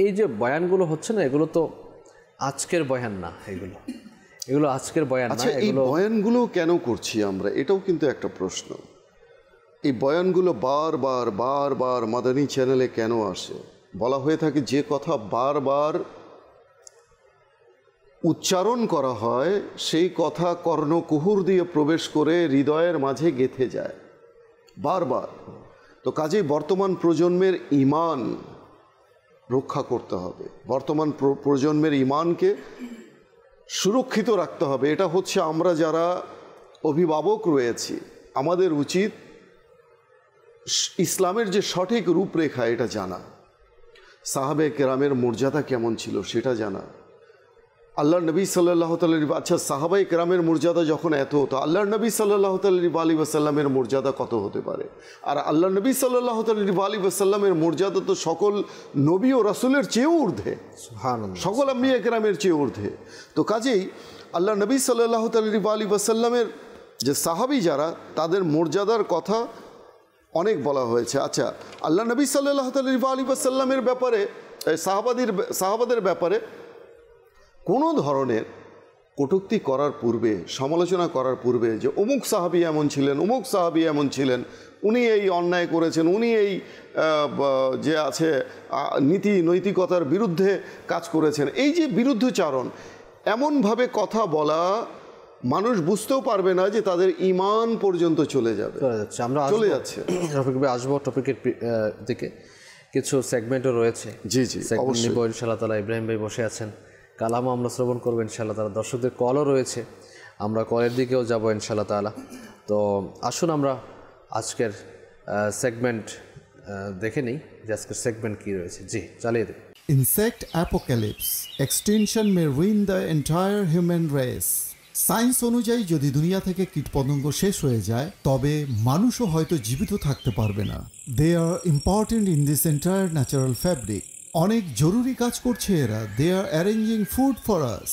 এই যে বয়ানগুলো হচ্ছে না, এগুলো তো আজকের বয়ান না, এগুলো আজকের বয়ান না। এই বয়ানগুলো কেন করছি আমরা, এটাও কিন্তু একটা প্রশ্ন। এই বয়ানগুলো বারবার মাদানী চ্যানেলে কেন আসে? বলা হয়ে থাকে যে কথা বারবার উচ্চারণ করা হয় সেই কথা কর্ণকুহুর দিয়ে প্রবেশ করে হৃদয়ের মাঝে গেঁথে যায় বারবার। তো কাজেই বর্তমান প্রজন্মের ঈমান রক্ষা করতে হবে, বর্তমান প্রজন্মের ঈমানকে সুরক্ষিত রাখতে হবে। এটা হচ্ছে আমরা যারা অভিভাবক রয়েছি, আমাদের উচিত ইসলামের যে সঠিক রূপরেখা এটা জানা, সাহাবে কেরামের মর্যাদা কেমন ছিল সেটা জানা। আল্লাহ নবী সাল্লাল্লাহু আলাইহি, আচ্ছা সাহাবাই কেরামের মর্যাদা যখন এত হতো, আল্লাহ নবী সাল্লাল্লাহু আলাইহি ওয়াসাল্লামের মর্যাদা কত হতে পারে? আর আল্লাহ নবী সাল্লাল্লাহু আলাইহি ওয়াসাল্লামের মর্যাদা তো সকল নবী ও রাসূলের চেয়েও ঊর্ধ্বে, সকল আম্বিয়া কেরামের চেয়ে ঊর্ধ্বে। তো কাজেই আল্লাহ নবী সাল্লাল্লাহু আলাইহি ওয়াসাল্লামের যে সাহাবী যারা, তাদের মর্যাদার কথা অনেক বলা হয়েছে। আচ্ছা, আল্লাহ নবী সাল্লাল্লাহু আলাইহি ওয়াসাল্লামের ব্যাপারে, সাহাবাদের ব্যাপারে কোনো ধরনের কটূক্তি করার পূর্বে, সমালোচনা করার পূর্বে যে অমুক সাহাবী এমন ছিলেন, অমুক সাহাবী এমন ছিলেন, উনি এই অন্যায় করেছেন, উনি এই যে আছে নৈতিকতার বিরুদ্ধে কাজ করেছেন, এই যে বিরুদ্ধচারণ, এমনভাবে কথা বলা মানুষ বুঝতেও পারবে না যে তাদের ঈমান পর্যন্ত চলে যাচ্ছে। আমরা চলে যাচ্ছে রফিক ভাই, আসবো টপিকের দিকে। কিছু সেগমেন্টও রয়েছে, জি অবশ্যই ইনশাআল্লাহ তাআলা। ইব্রাহিম ভাই বসে আছেন, কালামও আমরা শ্রবণ করবো ইনশাআল্লাহ তাআলা। দর্শকদের কলও রয়েছে, আমরা কলের দিকেও যাবো ইনশাআল্লাহ তাআলা। তো আসুন আমরা আজকের সেগমেন্ট দেখে নিই যে আজকের সেগমেন্ট কী রয়েছে। জি, চালিয়ে দিই। Insect apocalypse. Extinction may ruin the entire human race. Science অনুযায়ী যদি দুনিয়া থেকে কীটপতঙ্গ শেষ হয়ে যায়, তবে মানুষও হয়তো জীবিত থাকতে পারবে না। They are important in this entire natural fabric. অনেক জরুরি কাজ করছে এরা। They are arranging food for us.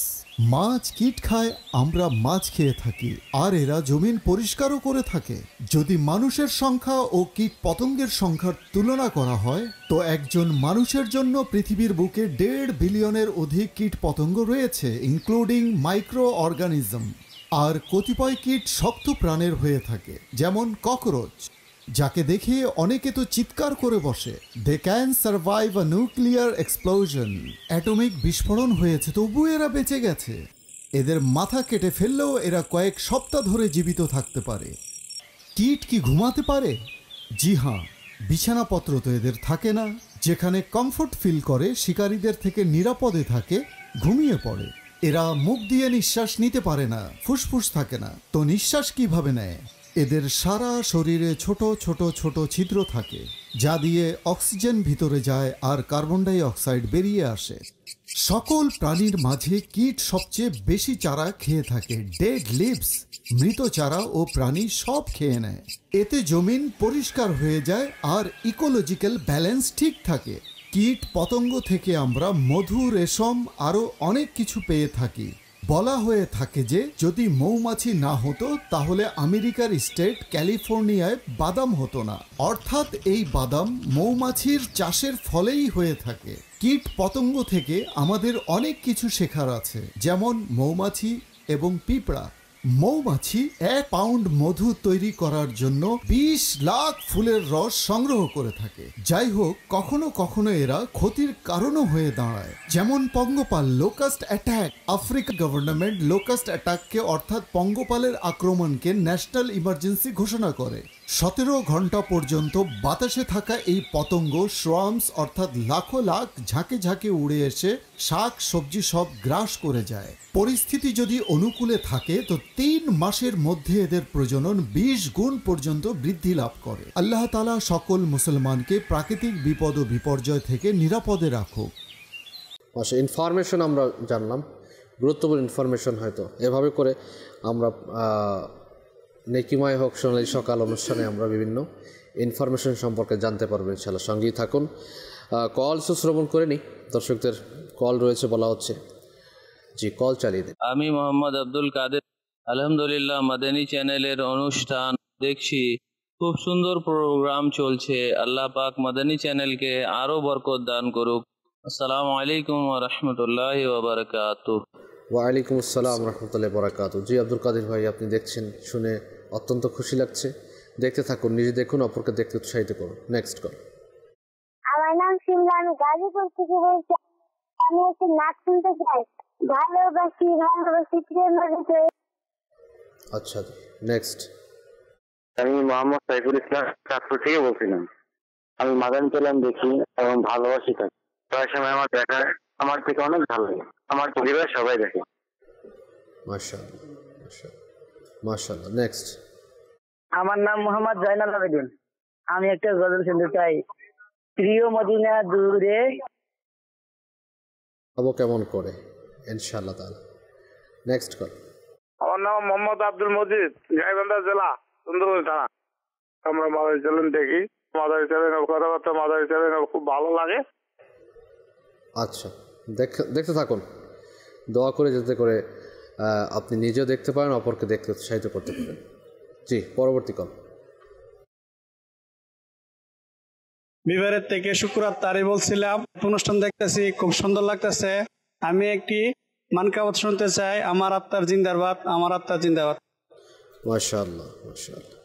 মাছ কীট খায়, আমরা মাছ খেয়ে থাকি, আর এরা জমিন পরিষ্কারও করে থাকে। যদি মানুষের সংখ্যা ও কীট পতঙ্গের সংখ্যার তুলনা করা হয়, তো একজন মানুষের জন্য পৃথিবীর বুকে 1.5 বিলিয়নের অধিক কীট পতঙ্গ রয়েছে, ইনক্লুডিং মাইক্রো অর্গানিজম। আর কতিপয় কীট শক্ত প্রাণের হয়ে থাকে, যেমন ককরোচ, যাকে দেখে অনেকে তো চিৎকার করে বসে। They can survive a nuclear explosion. Atomic বিস্ফোরণ হয়েছে, তবু এরা বেঁচে গেছে। এদের মাথা কেটে ফেললেও এরা কয়েক সপ্তাহ ধরে জীবিত থাকতে পারে। কীট কি ঘুমাতে পারে? জি হ্যাঁ, বিছানাপত্র তো এদের থাকে না। যেখানে কমফোর্ট ফিল করে, শিকারীদের থেকে নিরাপদে থাকে, ঘুমিয়ে পড়ে। এরা মুখ দিয়ে নিঃশ্বাস নিতে পারে না, ফুসফুস থাকে না, তো নিঃশ্বাস কিভাবে নেয়? এদের সারা শরীরে ছোট ছোট ছোট ছিদ্র থাকে, যা দিয়ে অক্সিজেন ভিতরে যায় আর কার্বন ডাই অক্সাইড বেরিয়ে আসে। সকল প্রাণীর মাঝে কীট সবচেয়ে বেশি চারা খেয়ে থাকে। ডেড লিভস, মৃত চারা ও প্রাণী সব খেয়ে নেয়। এতে জমিন পরিষ্কার হয়ে যায় আর ইকোলজিক্যাল ব্যালেন্স ঠিক থাকে। কীট পতঙ্গ থেকে আমরা মধু, রেশম আরও অনেক কিছু পেয়ে থাকি। বলা হয়ে থাকে যে যদি মৌমাছি না হতো তাহলে আমেরিকার স্টেট ক্যালিফোর্নিয়ায় বাদাম হতো না। অর্থাৎ এই বাদাম মৌমাছির চাষের ফলেই হয়ে থাকে। কীট পতঙ্গ থেকে আমাদের অনেক কিছু শেখার আছে, যেমন মৌমাছি এবং পিঁপড়া। মৌমাছি 1 পাউন্ড মধু তৈরি করার জন্য 20 লাখ ফুলের রস সংগ্রহ করে থাকে। যাই হোক, কখনো কখনো এরা ক্ষতির কারণও হয়ে দাঁড়ায়, যেমন পঙ্গপাল locust attack. Africa government locust অ্যাটাককে অর্থাৎ পঙ্গপালের আক্রমণকে ন্যাশনাল ইমার্জেন্সি ঘোষণা করে। 17 ঘন্টা পর্যন্ত বাতাসে থাকা এই পতঙ্গ শ্রামস অর্থাৎ লাখো লাখ ঝাঁকে ঝাঁকে উড়ে এসে শাক সবজি সব গ্রাস করে যায়। পরিস্থিতি যদি অনুকূলে থাকে তো 3 মাসের মধ্যে এদের প্রজনন 20 গুণ পর্যন্ত বৃদ্ধি লাভ করে। আল্লাহ তাআলা সকল মুসলমানকে প্রাকৃতিক বিপদ ও বিপর্যয় থেকে নিরাপদে রাখুক। ইনফরমেশন আমরা জানলাম, গুরুত্বপূর্ণ ইনফরমেশন। হয়তো এভাবে করে আমরা নেকিময় হোক সোনালী সকাল অনুষ্ঠানে আমরা বিভিন্ন ইনফরমেশন সম্পর্কে জানতে পারবো। ইনশাআল্লাহ সঙ্গেই থাকুন। কল শ্রবণ করে নিই, দর্শকদের কল রয়েছে বলা হচ্ছে। জি, কল চালিয়ে দিন। আমি মোহাম্মদ আব্দুল কাদের। আলহামদুলিল্লাহ, মাদানী চ্যানেলের অনুষ্ঠান দেখছি, খুব সুন্দর প্রোগ্রাম চলছে। আল্লাহ পাক মাদানী চ্যানেলকে আরো বরকত দান করুক। আসসালামু আলাইকুম ওয়া রাহমাতুল্লাহি ওয়া বারাকাতুহু। ওয়ালাইকুম আসসালাম রহমতুল্লাহ বরাকাতু। জি আব্দুল কাদের ভাই, আপনি দেখছেন, শুনে অত্যন্ত খুশি লাগছে। দেখতে থাকুন, নিজে দেখুন, অপরকে দেখতে উৎসাহিত করুন। Next call. আমার নাম সিমলা, আমি গাজীপুর থেকে বলছি। আমি একটু নাচ শুনতে চাই। ভালোবাসি ভালোবাসি প্রেম হয়েছে। আচ্ছা, নেক্সট। আমি মোহাম্মদ সাইফুল ইসলাম চাঁদপুর থেকে বলছিলাম। আমি মাদানী চ্যানেল দেখি এবং ভালোবাসি তাকে। প্রায় সময় আমার দেখা আমার থেকে অনেক ভালো লাগে। আমার পরিবার সবাই দেখে। মাশাআল্লাহ মাশাআল্লাহ। নেক্সট। আমার নাম মোহাম্মদ জয়নাল আবেদিন। আমি একটা গজল শুনতে চাই। প্রিয় মদিনা দূরে হবো কেমন করে, ইনশাআল্লাহ তাআলা। Next call. আমার নাম মোহাম্মদ আব্দুল মজিদ, গাইবান্ধা জেলা, সুন্দরবন থানা। আমরা মাদানী চ্যানেল দেখি। মাদানী চ্যানেল কথাবার্তা, মাদানী চ্যানেল খুব ভালো লাগে। আচ্ছা, দেখতে থাকুন, দোয়া করে যাতে করে আপনি নিজেও দেখতে পারেন, অপরকে দেখতে উৎসাহিত করতে পারেন। জি, পরবর্তী কল। বিবারের থেকে শুক্রাত তারি বলছিলাম। অনুষ্ঠান দেখতেছি, খুব সুন্দর লাগতেছে। আমি একটি মানকাবাত শুনতে চাই। আমার আত্মার জিন্দাবাদ, আমার আত্মার জিন্দাবাদ। মাশাআল্লাহ মাশাআল্লাহ।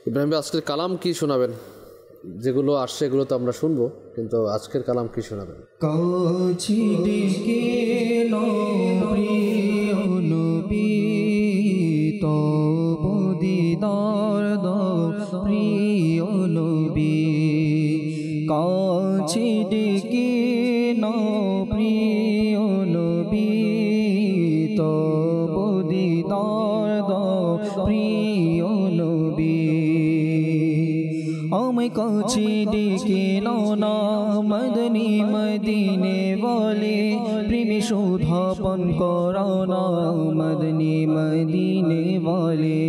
ইব্রাহিম ভাই, আজকের কালাম কি শোনাবেন? যেগুলো আসছে এগুলো তো আমরা শুনবো, কিন্তু আজকের কালাম কি শোনাবেন? কাছি ডেকে প্রিয় নবী, তব দিদার দাও প্রিয় নবী। কাছি ডেকে প্রিয় নবী, তব দিদার দাও প্রিয় নবী। আমায় কাছে ডেকে না মদনী মদিনে বলে, প্রেমে শোধাপন করাও না মদনী মদিনে বলে।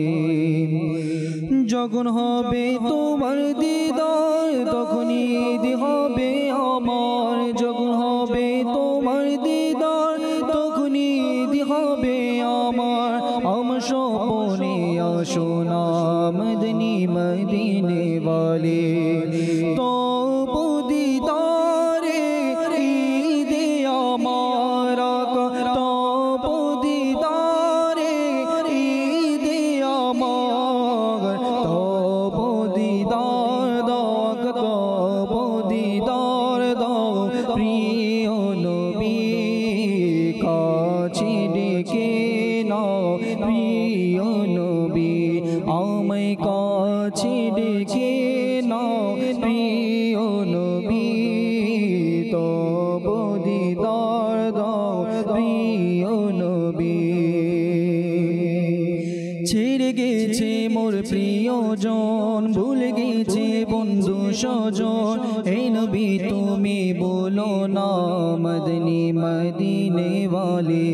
যখন হবে তোমার দিদার তখনই ঈদ হবে আমার। যখন হবে তোমার দিদার তখনই ঈদ হবে আমার। আমার স্বপনে আসো না মদনী মদিনে বলে, তব দিদারে ঈদে আমার। তব দিদারে ঈদে আমার। তব দিদার দাও, তব দিদার দাও প্রিয় নবী। কাছে ডেকে নাও প্রিয় নবী, আমায় কাছে ডেকে নাও প্রিয় নবী। তব দিদার দাও প্রিয় নবী। ছেড়ে গেছে মোর প্রিয়জন, ভুলে গেছে বন্ধু স্বজন। হে নবী তুমি বলো না মদনী মদিনে ওয়ালে।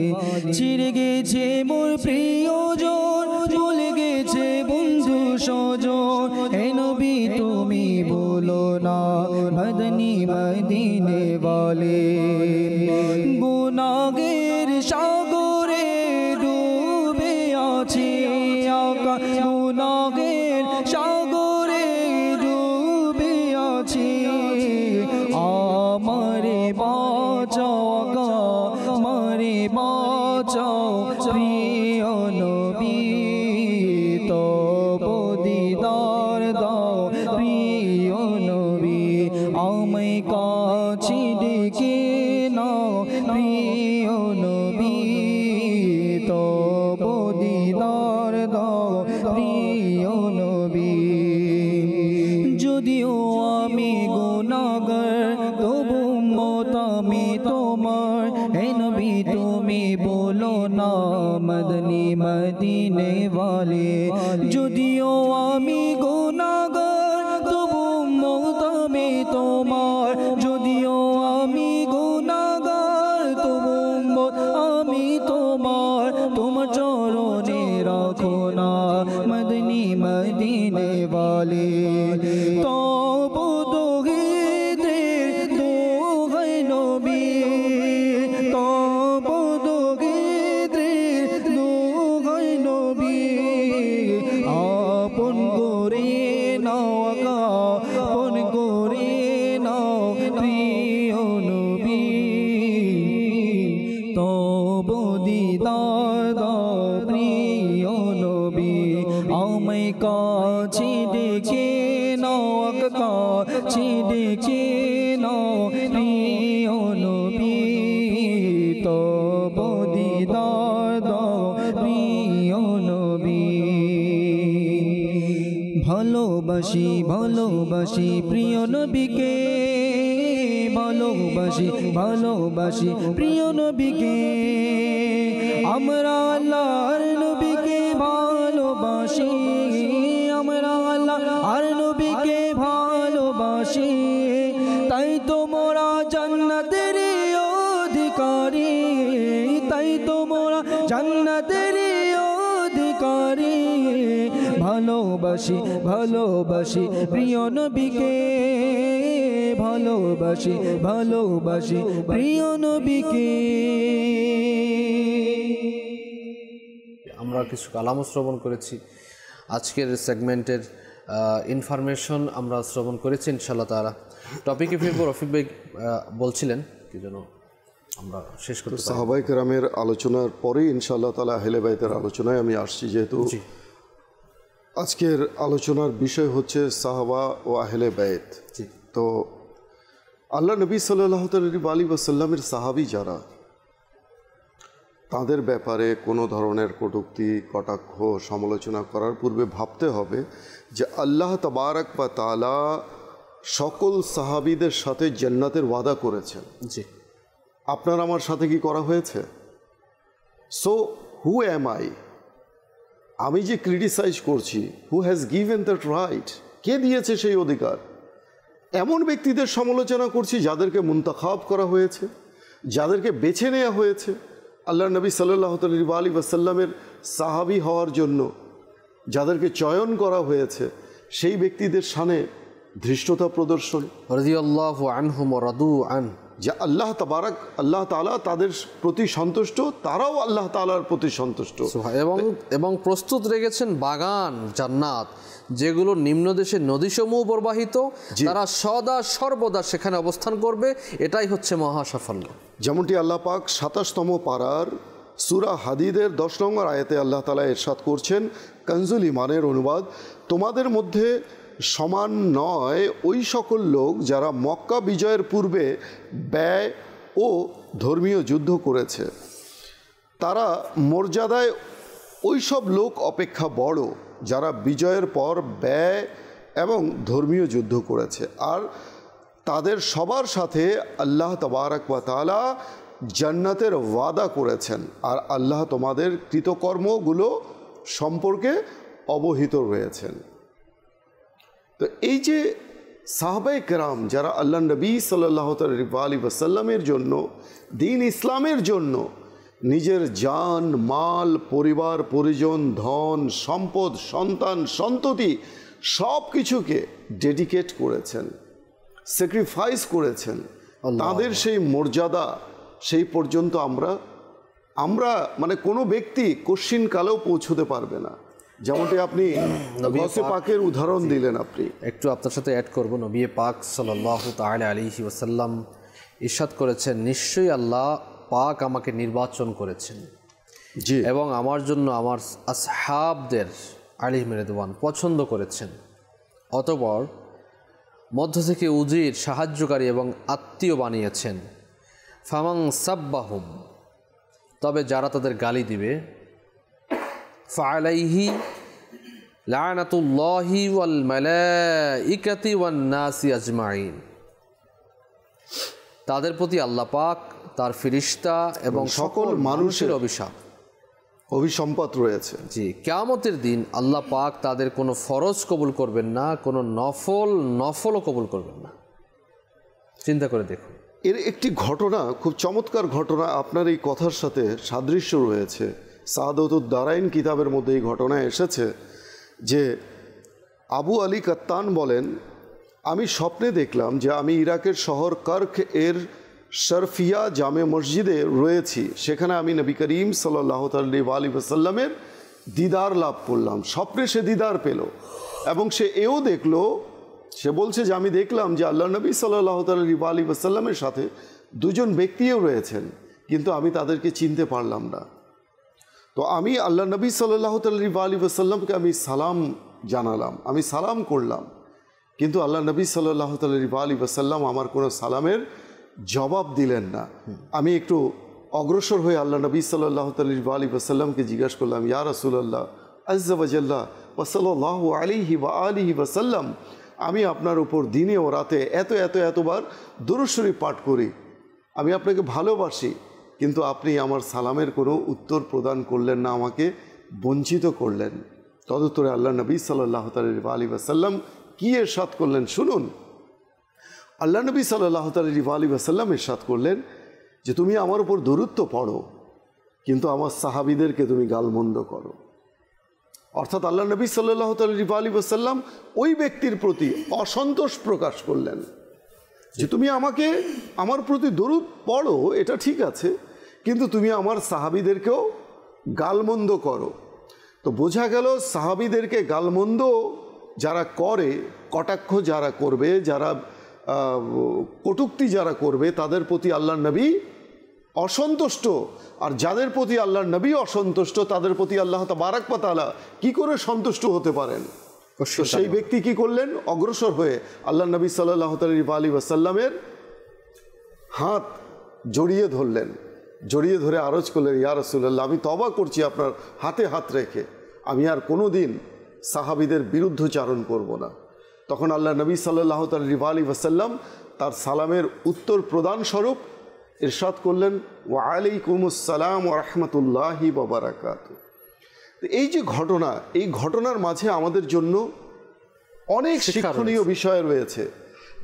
ছেড়ে গেছে মোর প্রিয়জন, ভুলে গেছে বন্ধু স্বজন। হে নবী তুমি বলো না মদনী মদিনে ওয়ালে। গুনাহের সাগরে গুনাহের সাগরে ডুবে আছি আমারে বাঁচাও আকা আমারে বাঁচাও প্রিয় নবী তব দিদার দাও প্রিয় নবী আমায় কাছে ডেকে নাও প্রিয় নবী তব দিদার দাও প্রিয় নবী যদিও আমি গুনাহগার তবু উম্মত আমি তোমার হে নবী তুমি বলো না মদনী মদিনে ওয়ালে যদিও আমি গুনাহগার তবু উম্মত আমি তোমার যদিও আমি গুনাহগার তবু উম্মত আমি তোমার তোমার চরণে রাখো না মদনী মদিনে ওয়ালে তব দোহিদের দোহাই নবী তব দোহিদের দোহাই নবী আপন করে নাও আকা আপন করে নাও প্রিয় নবী তব দিদার দাও প্রিয় নবী আমায় কাছে ডেকে নাও কাছে ডেকে নাও প্রিয় নবী তব দিদার দাও প্রিয় নবী ভালোবাসি ভালোবাসি প্রিয় নবীকে ভালোবাসি ভালোবাসি প্রিয় নবীকে আমরা আল্লাহর নবীকে ভালোবাসি আমরা আল্লাহর নবীকে ভালোবাসি তাই তো মোরা জান্নাতের অধিকারী তাই তো মোরা জান্নাতের অধিকারী ভালোবাসি ভালোবাসি প্রিয় নবীকে ভালোবাসি ভালোবাসি প্রিয় নবীকে আমরা কিছু কালামও শ্রবণ করেছি আজকের সেগমেন্টের ইনফরমেশন আমরা শ্রবণ করেছি ইনশাআল্লাহ তাআলা টপিকে ফিরবো রফিক ভাই বলছিলেন কি যেন আমরা শেষ করতে পারি সাহাবায়ে কেরামের আলোচনার পরেই ইনশাআল্লাহ তাআলা আহলে বাইতের আলোচনায় আমি আসছি যেহেতু আজকের আলোচনার বিষয় হচ্ছে সাহাবা ও আহলে বাইত তো আল্লাহ নবী সাল্লাল্লাহু আলাইহি ওয়াসাল্লামের সাহাবী যারা তাদের ব্যাপারে কোনো ধরনের কটূক্তি কটাক্ষ সমালোচনা করার পূর্বে ভাবতে হবে যে আল্লাহ তাবারক ওয়া তাআলা সকল সাহাবীদের সাথে জান্নাতের ওয়াদা করেছেন জি আপনার আমার সাথে কি করা হয়েছে সো হু অ্যাম আই আমি যে ক্রিটিসাইজ করছি who has given that right কে দিয়েছে সেই অধিকার এমন ব্যক্তিদের সমালোচনা করছি যাদেরকে মুনতাখাব করা হয়েছে যাদেরকে বেছে নেওয়া হয়েছে আল্লাহ নবী সাল্লাল্লাহু আলাইহি ওয়াসাল্লামের সাহাবী হওয়ার জন্য যাদেরকে চয়ন করা হয়েছে সেই ব্যক্তিদের শানে ধৃষ্টতা প্রদর্শন রাদিয়াল্লাহু আনহুম ওয়া রাদু আন যে আল্লাহ তাবারক আল্লাহ তাআলা তাদের প্রতি সন্তুষ্ট তারাও আল্লাহ তাআলার প্রতি সন্তুষ্ট এবং প্রস্তুত রেখেছেন বাগান জান্নাত যেগুলো নিম্নদেশের নদীসমূহ প্রবাহিত তারা সদা সর্বদা সেখানে অবস্থান করবে এটাই হচ্ছে মহা সাফল্য যেমনটি আল্লাহ পাক ২৭তম পারার সূরা হাদিদের ১০ নম্বর আয়াতে আল্লাহ তাআলা ইরশাদ করছেন কনজুল ঈমানের অনুবাদ তোমাদের মধ্যে সমান নয় ওই সকল লোক যারা মক্কা বিজয়ের পূর্বে ব্যয় ও ধর্মীয় যুদ্ধ করেছে তারা মর্যাদায় ওই সব লোক অপেক্ষা বড় যারা বিজয়ের পর ব্যয় এবং ধর্মীয় যুদ্ধ করেছে আর তাদের সবার সাথে আল্লাহ তাবারক ওয়া তাআলা জান্নাতের ওয়াদা করেছেন আর আল্লাহ তোমাদের কৃতকর্মগুলো সম্পর্কে অবহিত রয়েছেন তো এই যে সাহাবায়ে কেরাম যারা আল্লাহ নবী সাল্লাল্লাহু আলাইহি ওয়াসাল্লামের জন্য দ্বীন ইসলামের জন্য নিজের জান মাল পরিবার পরিজন ধন সম্পদ সন্তান সন্ততি সব কিছুকে ডেডিকেট করেছেন স্যাক্রিফাইস করেছেন তাদের সেই মর্যাদা সেই পর্যন্ত আমরা মানে কোনো ব্যক্তি কশ্চিনকালেও পৌঁছতে পারবে না যেমনটি আপনি গসে পাকের উদাহরণ দিলেন। আপনি একটু আপনার সাথে অ্যাড করব, নবী পাক সাল্লাল্লাহু তাআলা আলাইহি ওয়াসাল্লাম ইরশাদ করেছেন, নিশ্চয়ই আল্লাহ পাক আমাকে নির্বাচন করেছেন জি, এবং আমার জন্য আমার আসহাবদের আলাইহিম রিদওয়ান পছন্দ করেছেন, অতঃপর মধ্য থেকে উজির, সাহায্যকারী এবং আত্মীয় বানিয়েছেন। ফামাং সাব্বাহুম, তবে যারা তাদের গালি দিবে, ফাআলাইহি লা'নাতুল্লাহি ওয়াল মালাইকাতি ওয়ান নাসি আজমাইন, তাদের প্রতি আল্লাহ পাক, তার ফেরেশতা এবং সকল মানুষের অভিসম্পাত রয়েছে। জি, কিয়ামতের দিন আল্লাহ পাক তাদের কোনো ফরজ কবুল করবেন না, কোনো নফলও কবুল করবেন না। চিন্তা করে দেখুন, এর একটি ঘটনা, খুব চমৎকার ঘটনা আপনার এই কথার সাথে সাদৃশ্য রয়েছে। সাআদাতুদ দারাইন কিতাবের মধ্যে এই ঘটনা এসেছে যে আবু আলী কাত্তান বলেন, আমি স্বপ্নে দেখলাম যে আমি ইরাকের শহর কার্খ এর শরফিয়া জামে মসজিদে রয়েছি। সেখানে আমি নবী করিম সাল্লাল্লাহু আলাইহি ওয়াসাল্লামের দিদার লাভ করলাম। স্বপ্নে সে দিদার পেল এবং সে এও দেখলো, সে বলছে যে আমি দেখলাম যে আল্লাহ নবী সাল্লাল্লাহু আলাইহি ওয়াসাল্লামের সাথে দুজন ব্যক্তিও রয়েছেন, কিন্তু আমি তাদেরকে চিনতে পারলাম না। তো আমি আল্লাহ নবী সাল্লাল্লাহু আলাইহি ওয়াসাল্লামকে আমি সালাম জানালাম, আমি সালাম করলাম, কিন্তু আল্লাহ নবী সাল্লাল্লাহু আলাইহি ওয়াসাল্লাম আমার কোনো সালামের জবাব দিলেন না। আমি একটু অগ্রসর হয়ে আল্লাহ নবী সাল্লাল্লাহু আলাইহি ওয়াসাল্লামকে জিজ্ঞাসা করলাম, ইয়া রাসূলুল্লাহ আযজা ওয়া জাল্লা ওয়া সাল্লাল্লাহু আলাইহি ওয়া আলিহি ওয়াসাল্লাম, আমি আপনার উপর দিনে ও রাতে এতবার দুরূদ শরীফ পাঠ করি, আমি আপনাকে ভালোবাসি, কিন্তু আপনি আমার সালামের কোনো উত্তর প্রদান করলেন না, আমাকে বঞ্চিত করলেন। তদুত্তরে আল্লাহ নবী সাল্লাল্লাহু আলাইহি ওয়াসাল্লাম কি ইরশাদ করলেন শুনুন। আল্লাহ নবী সাল্লাল্লাহু আলাইহি ওয়াসাল্লাম ইরশাদ করলেন যে তুমি আমার উপর দরুদ তো পড়ো, কিন্তু আমার সাহাবীদেরকে তুমি গালমন্দ করো। অর্থাৎ আল্লাহ নবী সাল্লাল্লাহু আলাইহি ওয়াসাল্লাম ওই ব্যক্তির প্রতি অসন্তোষ প্রকাশ করলেন যে তুমি আমাকে, আমার প্রতি দরুদ পড়ো, এটা ঠিক আছে, কিন্তু তুমি আমার সাহাবীদেরকেও গালমন্দ করো। তো বোঝা গেল সাহাবীদেরকে গালমন্দ যারা করে, কটাক্ষ যারা করবে, যারা কটূক্তি যারা করবে, তাদের প্রতি আল্লাহর নবী অসন্তুষ্ট। আর যাদের প্রতি আল্লাহর নবী অসন্তুষ্ট, তাদের প্রতি আল্লাহ তাবারাক ওয়া তাআলা কি করে সন্তুষ্ট হতে পারেন? তো সেই ব্যক্তি কি করলেন? অগ্রসর হয়ে আল্লাহ নবী সাল্লাল্লাহু আলাইহি ওয়াসাল্লামের হাত জড়িয়ে ধরলেন, জড়িয়ে ধরে আরজ করলেন, ইয়া রাসূলুল্লাহ, আমি তওবা করছি আপনার হাতে হাত রেখে, আমি আর কোনো দিন সাহাবীদের বিরুদ্ধচারণ করব না। তখন আল্লাহ নবী সাল্লাল্লাহু আলাইহি ওয়াসাল্লাম তার সালামের উত্তর প্রদান স্বরূপ ইরশাদ করলেন, ওয়া আলাইকুমুস সালাম ওয়া রাহমাতুল্লাহি ওয়া বারাকাতুহু। এই যে ঘটনা, এই ঘটনার মাঝে আমাদের জন্য অনেক শিক্ষণীয় বিষয় রয়েছে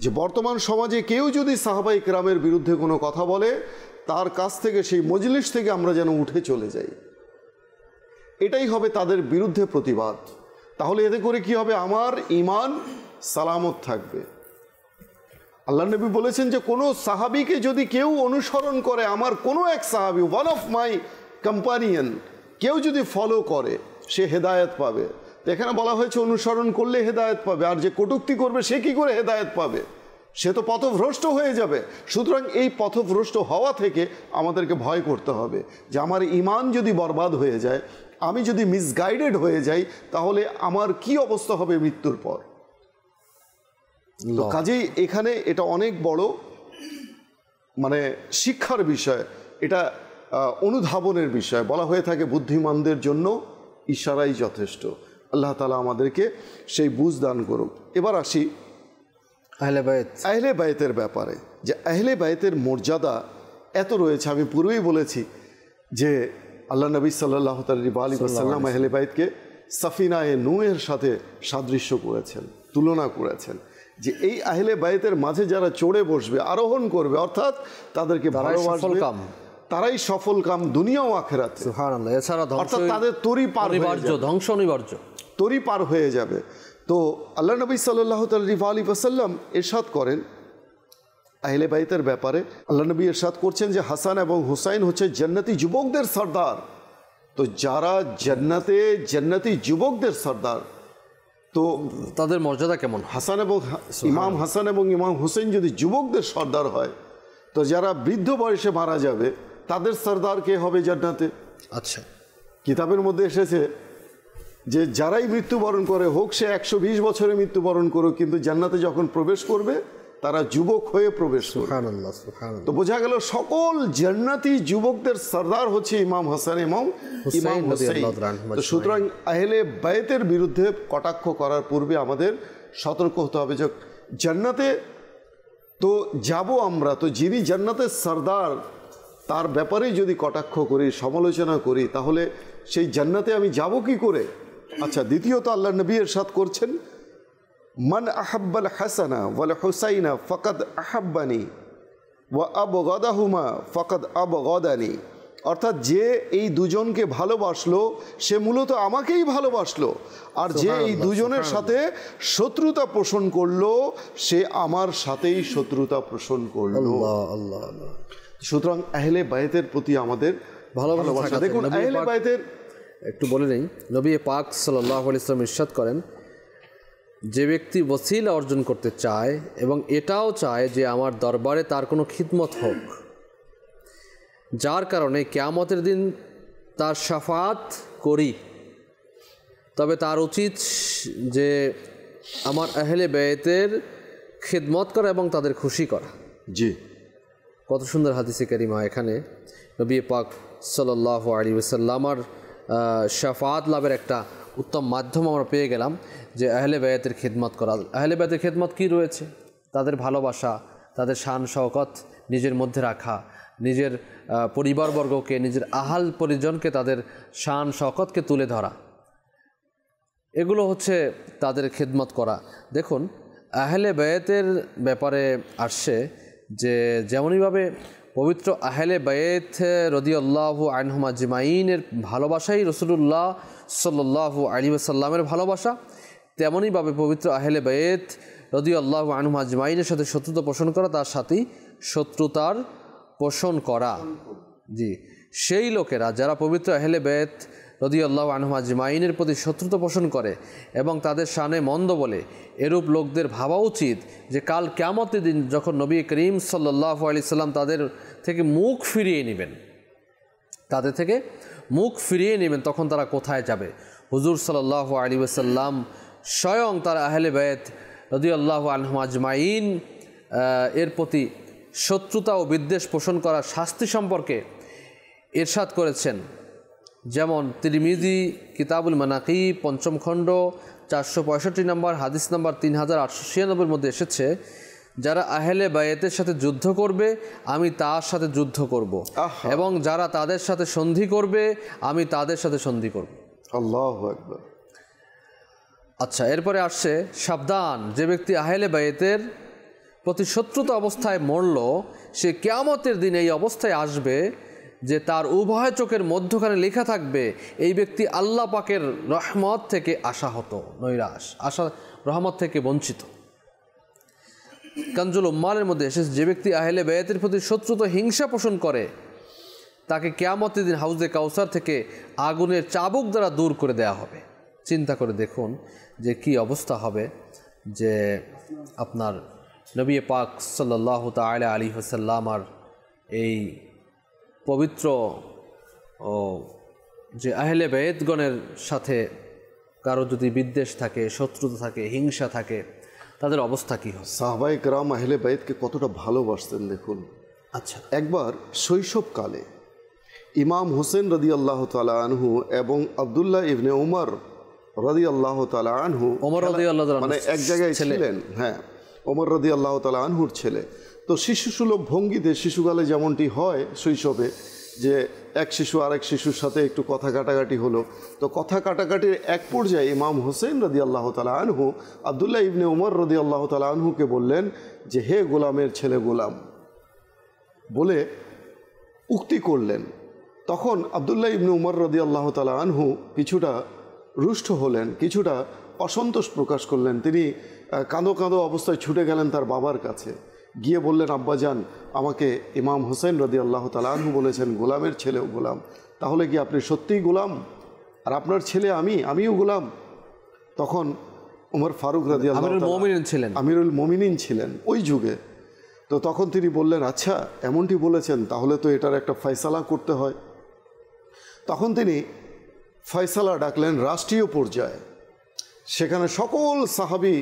যে বর্তমান সমাজে কেউ যদি সাহাবায়ে কেরামের বিরুদ্ধে কোনো কথা বলে, তার কাছ থেকে, সেই মজলিস থেকে আমরা যেন উঠে চলে যাই। এটাই হবে তাদের বিরুদ্ধে প্রতিবাদ। তাহলে এতে করে কি হবে? আমার ঈমান সালামত থাকবে। আল্লাহ নবী বলেছেন যে কোনো সাহাবীকে যদি কেউ অনুসরণ করে, আমার কোনো এক সাহাবী, ওয়ান অফ মাই কম্পানিয়ন, কেউ যদি ফলো করে, সে হেদায়েত পাবে। তো এখানে বলা হয়েছে অনুসরণ করলে হেদায়েত পাবে, আর যে কটূক্তি করবে সে কি করে হেদায়েত পাবে? সে তো পথভ্রষ্ট হয়ে যাবে। সুতরাং এই পথভ্রষ্ট হওয়া থেকে আমাদেরকে ভয় করতে হবে যে আমার ঈমান যদি বরবাদ হয়ে যায়, আমি যদি মিসগাইডেড হয়ে যাই, তাহলে আমার কি অবস্থা হবে মৃত্যুর পর। তো কাজেই এখানে এটা অনেক বড় মানে শিক্ষার বিষয়, এটা অনুধাবনের বিষয়। বলা হয়ে থাকে বুদ্ধিমানদের জন্য ইশারাই যথেষ্ট। আল্লাহ তাআলা আমাদেরকে সেই বুঝ দান করুক। এবার আসি আহলে বাইতের ব্যাপারে, যে আহলে বাইতের মর্যাদা এত রয়েছে। আমি পূর্বেই বলেছি যে আল্লাহ নবী সাল্লাল্লাহু আলাইহি ওয়াসাল্লাম আহলে বাইতকে সাফিনায়ে নূহের সাথে সাদৃশ্য করেছেন, তুলনা করেছেন, যে এই আহলে বাইতের মাঝে যারা চড়ে বসবে, আরোহণ করবে, অর্থাৎ তাদেরকে ভালোবাসবে, তারাই সফল কাম দুনিয়া ও আখিরাতে। সুবহানাল্লাহ। এছাড়া অর্থাৎ তাদের তরি পার ধ্বংস অনিবার্য, তরি পার হয়ে যাবে। তো আল্লাহ নবী সাল্লাল্লাহু আলাইহি ওয়াসাল্লাম ইরশাদ করেন আহলে বাইতের ব্যাপারে। আল্লাহ নবী ইরশাদ করছেন যে হাসান এবং হুসাইন হচ্ছে জান্নাতি যুবকদের সর্দার। তো যারা জান্নাতি যুবকদের সর্দার, তো তাদের মর্যাদা কেমন? হাসান এবং ইমাম হাসান এবং ইমাম হুসেন যদি যুবকদের সর্দার হয়, তো যারা বৃদ্ধ বয়সে মারা যাবে তাদের সর্দার কে হবে জান্নাতে? আচ্ছা, কিতাবের মধ্যে এসেছে যে যারাই মৃত্যুবরণ করে, হোক সে 120 বছরে মৃত্যুবরণ করুক, কিন্তু জান্নাতে যখন প্রবেশ করবে তারা যুবক হয়ে প্রবেশ করবে। সুবহানাল্লাহ, সুবহানাল্লাহ। তো বোঝা গেল সকল জান্নাতি যুবকদের সর্দার হচ্ছে ইমাম হাসান এবং ইমাম হুসাইন। তো সুতরাং আহলে বাইতের বিরুদ্ধে কটাক্ষ করার পূর্বে আমাদের সতর্ক হতে হবে যে জান্নাতে তো যাব আমরা, তো যিনি জান্নাতের সর্দার তার ব্যাপারেই যদি কটাক্ষ করি, সমালোচনা করি, তাহলে সেই জান্নাতে আমি যাব কি করে? আচ্ছা, দ্বিতীয়ত আল্লাহ নবী ইরশাদ করছেন, মান আহাব্বাল হাসানা ওয়াল হুসাইনা ফাকাদ আহাব্বানি ওয়া আবগাদাহুমা ফাকাদ আবগাদানি। অর্থাৎ যে এই দুজনকে ভালোবাসলো সে মূলত আমাকেই ভালোবাসলো, আর যে এই দুজনের সাথে শত্রুতা পোষণ করলো সে আমার সাথেই শত্রুতা পোষণ করলো। আল্লাহ আল্লাহ। সুতরাং আহলে বাইতের প্রতি আমাদের ভালোবাসা। দেখুন আহলে বাইতের একটু বলে নেই, নবী পাক সাল্লাল্লাহু আলাইহি ওয়াসাল্লাম ইরশাদ করেন, যে ব্যক্তি ওসিলা অর্জন করতে চায় এবং এটাও চায় যে আমার দরবারে তার কোনো খিদমত হোক, যার কারণে কিয়ামতের দিন তার শাফাত করি, তবে তার উচিত যে আমার আহলে বাইতের খিদমত করা এবং তাদের খুশি করা। জি, কত সুন্দর হাদিসে কারিমা। এখানে নবী পাক সাল্লাল্লাহু আলাইহি ওয়াসাল্লামের শাফাত লাভের একটা উত্তম মাধ্যম আমরা পেয়ে গেলাম, যে আহলে বায়াতের খিদমত করা। আহলে বায়াতের খিদমত কী রয়েছে? তাদের ভালোবাসা, তাদের শান শওকত নিজের মধ্যে রাখা, নিজের পরিবারবর্গকে, নিজের আহাল পরিজনকে, তাদের শান শওকতকে তুলে ধরা, এগুলো হচ্ছে তাদের খিদমত করা। দেখুন আহলে বায়াতের ব্যাপারে আসছে যে যেমনইভাবে পবিত্র আহলে বায়াত রাদিয়াল্লাহু আনহুম আজমাইনের ভালোবাসাই রাসূলুল্লাহ সাল্লাল্লাহু আলাইহি ওয়াসাল্লামের ভালোবাসা, তেমনইভাবে পবিত্র আহলে বায়াত রাদিয়াল্লাহু আনহুম আজমাইনের সাথে শত্রুতা পোষণ করা, তার সাথেই শত্রুতার পোষণ করা। জি, সেই লোকেরা যারা পবিত্র আহলে বায়াত রাদিয়াল্লাহু আনহুম আজমাইনের প্রতি শত্রুতা পোষণ করে এবং তাদের শানে মন্দ বলে, এরূপ লোকদের ভাবা উচিত যে কাল কিয়ামতের দিন যখন নবী করিম সাল্লাল্লাহু আলাইহি সাল্লাম তাদের থেকে মুখ ফিরিয়ে নেবেন, তখন তারা কোথায় যাবে? হুজুর সাল্লাল্লাহু আলাইহি ওয়াসাল্লাম স্বয়ং তার আহলে বায়াত রাদিয়াল্লাহু আনহুম আজমাইন এর প্রতি শত্রুতা ও বিদ্বেষ পোষণ করার শাস্তি সম্পর্কে ইরশাদ করেছেন। যেমন তিরমিজি কিতাবুল মানাকিব ৫ম খণ্ড ৪৬৫ নম্বর হাদিস নম্বর ৩৮৯৬ মধ্যে এসেছে, যারা আহলে বায়াতের সাথে যুদ্ধ করবে আমি তার সাথে যুদ্ধ করব, এবং যারা তাদের সাথে সন্ধি করবে আমি তাদের সাথে সন্ধি করব। আল্লাহু আকবার। আচ্ছা, এরপরে আসছে সাবধান, যে ব্যক্তি আহলে বায়াতের প্রতি শত্রুতা অবস্থায় মরল সে কিয়ামতের দিন এই অবস্থায় আসবে যে তার উভয় চোখের মধ্যখানে লেখা থাকবে এই ব্যক্তি আল্লাহ পাকের রহমত থেকে আশাহত, নৈরাশ, রহমত থেকে বঞ্চিত। কানজুল উম্মালের মধ্যে এসেছে, যে ব্যক্তি আহলে বায়াতের প্রতি শত্রুতা হিংসা পোষণ করে তাকে কিয়ামতের দিন হাউজে কাউসার থেকে আগুনের চাবুক দ্বারা দূর করে দেওয়া হবে। চিন্তা করে দেখুন যে কি অবস্থা হবে, যে আপনার নবী পাক সাল্লাল্লাহু তাআলা আলাইহি ওয়াসাল্লাম আর এই পবিত্র ও যে আহলে বায়াতগণের সাথে কারো যদি বিদ্বেষ থাকে, শত্রুতা থাকে, হিংসা থাকে, তাদের অবস্থা কী হয়? সাহাবায়ে কেরাম আহলে বায়াতকে কতটা ভালোবাসতেন দেখুন। আচ্ছা, একবার শৈশবকালে ইমাম হোসেন রাদিয়াল্লাহু তাআলা আনহু এবং আব্দুল্লাহ ইবনে উমর রাদিয়াল্লাহু তাআলা আনহু, মানে এক জায়গায় ছিলেন। হ্যাঁ, ওমর রাদিয়াল্লাহু তাআলা আনহুর ছেলে। তো শিশুসুলভ ভঙ্গিতে শিশুকালে যেমনটি হয় শৈশবে, যে এক শিশু আরেক শিশুর সাথে একটু কথা কাটাকাটি হলো, তো কথা কাটাকাটির এক পর্যায়ে ইমাম হোসেন রাদিয়াল্লাহু তাআলা আনহু আব্দুল্লাহ ইবনে উমর রাদিয়াল্লাহু তাআলা আনহুকে বললেন যে হে গোলামের ছেলে গোলাম, বলে উক্তি করলেন। তখন আব্দুল্লাহ ইবনে উমর রাদিয়াল্লাহু তাআলা আনহু কিছুটা রুষ্ট হলেন, কিছুটা অসন্তোষ প্রকাশ করলেন। তিনি কাঁদো কাঁদো অবস্থায় ছুটে গেলেন তার বাবার কাছে, গিয়ে বললেন, আব্বাজান, আমাকে ইমাম হোসেন রাদিয়াল্লাহু তাআলা আনহু বলেছেন গোলামের ছেলেও গোলাম, তাহলে কি আপনি সত্যিই গোলাম? আর আপনার ছেলে আমিও গোলাম। তখন উমর ফারুক রাদিয়াল্লাহু তাআলা আমিরুল মুমিনিন ছিলেন ওই যুগে। তো তখন তিনি বললেন, আচ্ছা এমনটি বলেছেন, তাহলে তো এটার একটা ফয়সালা করতে হয়। তখন তিনি ফয়সালা ডাকলেন রাষ্ট্রীয় পর্যায়ে। সেখানে সকল সাহাবী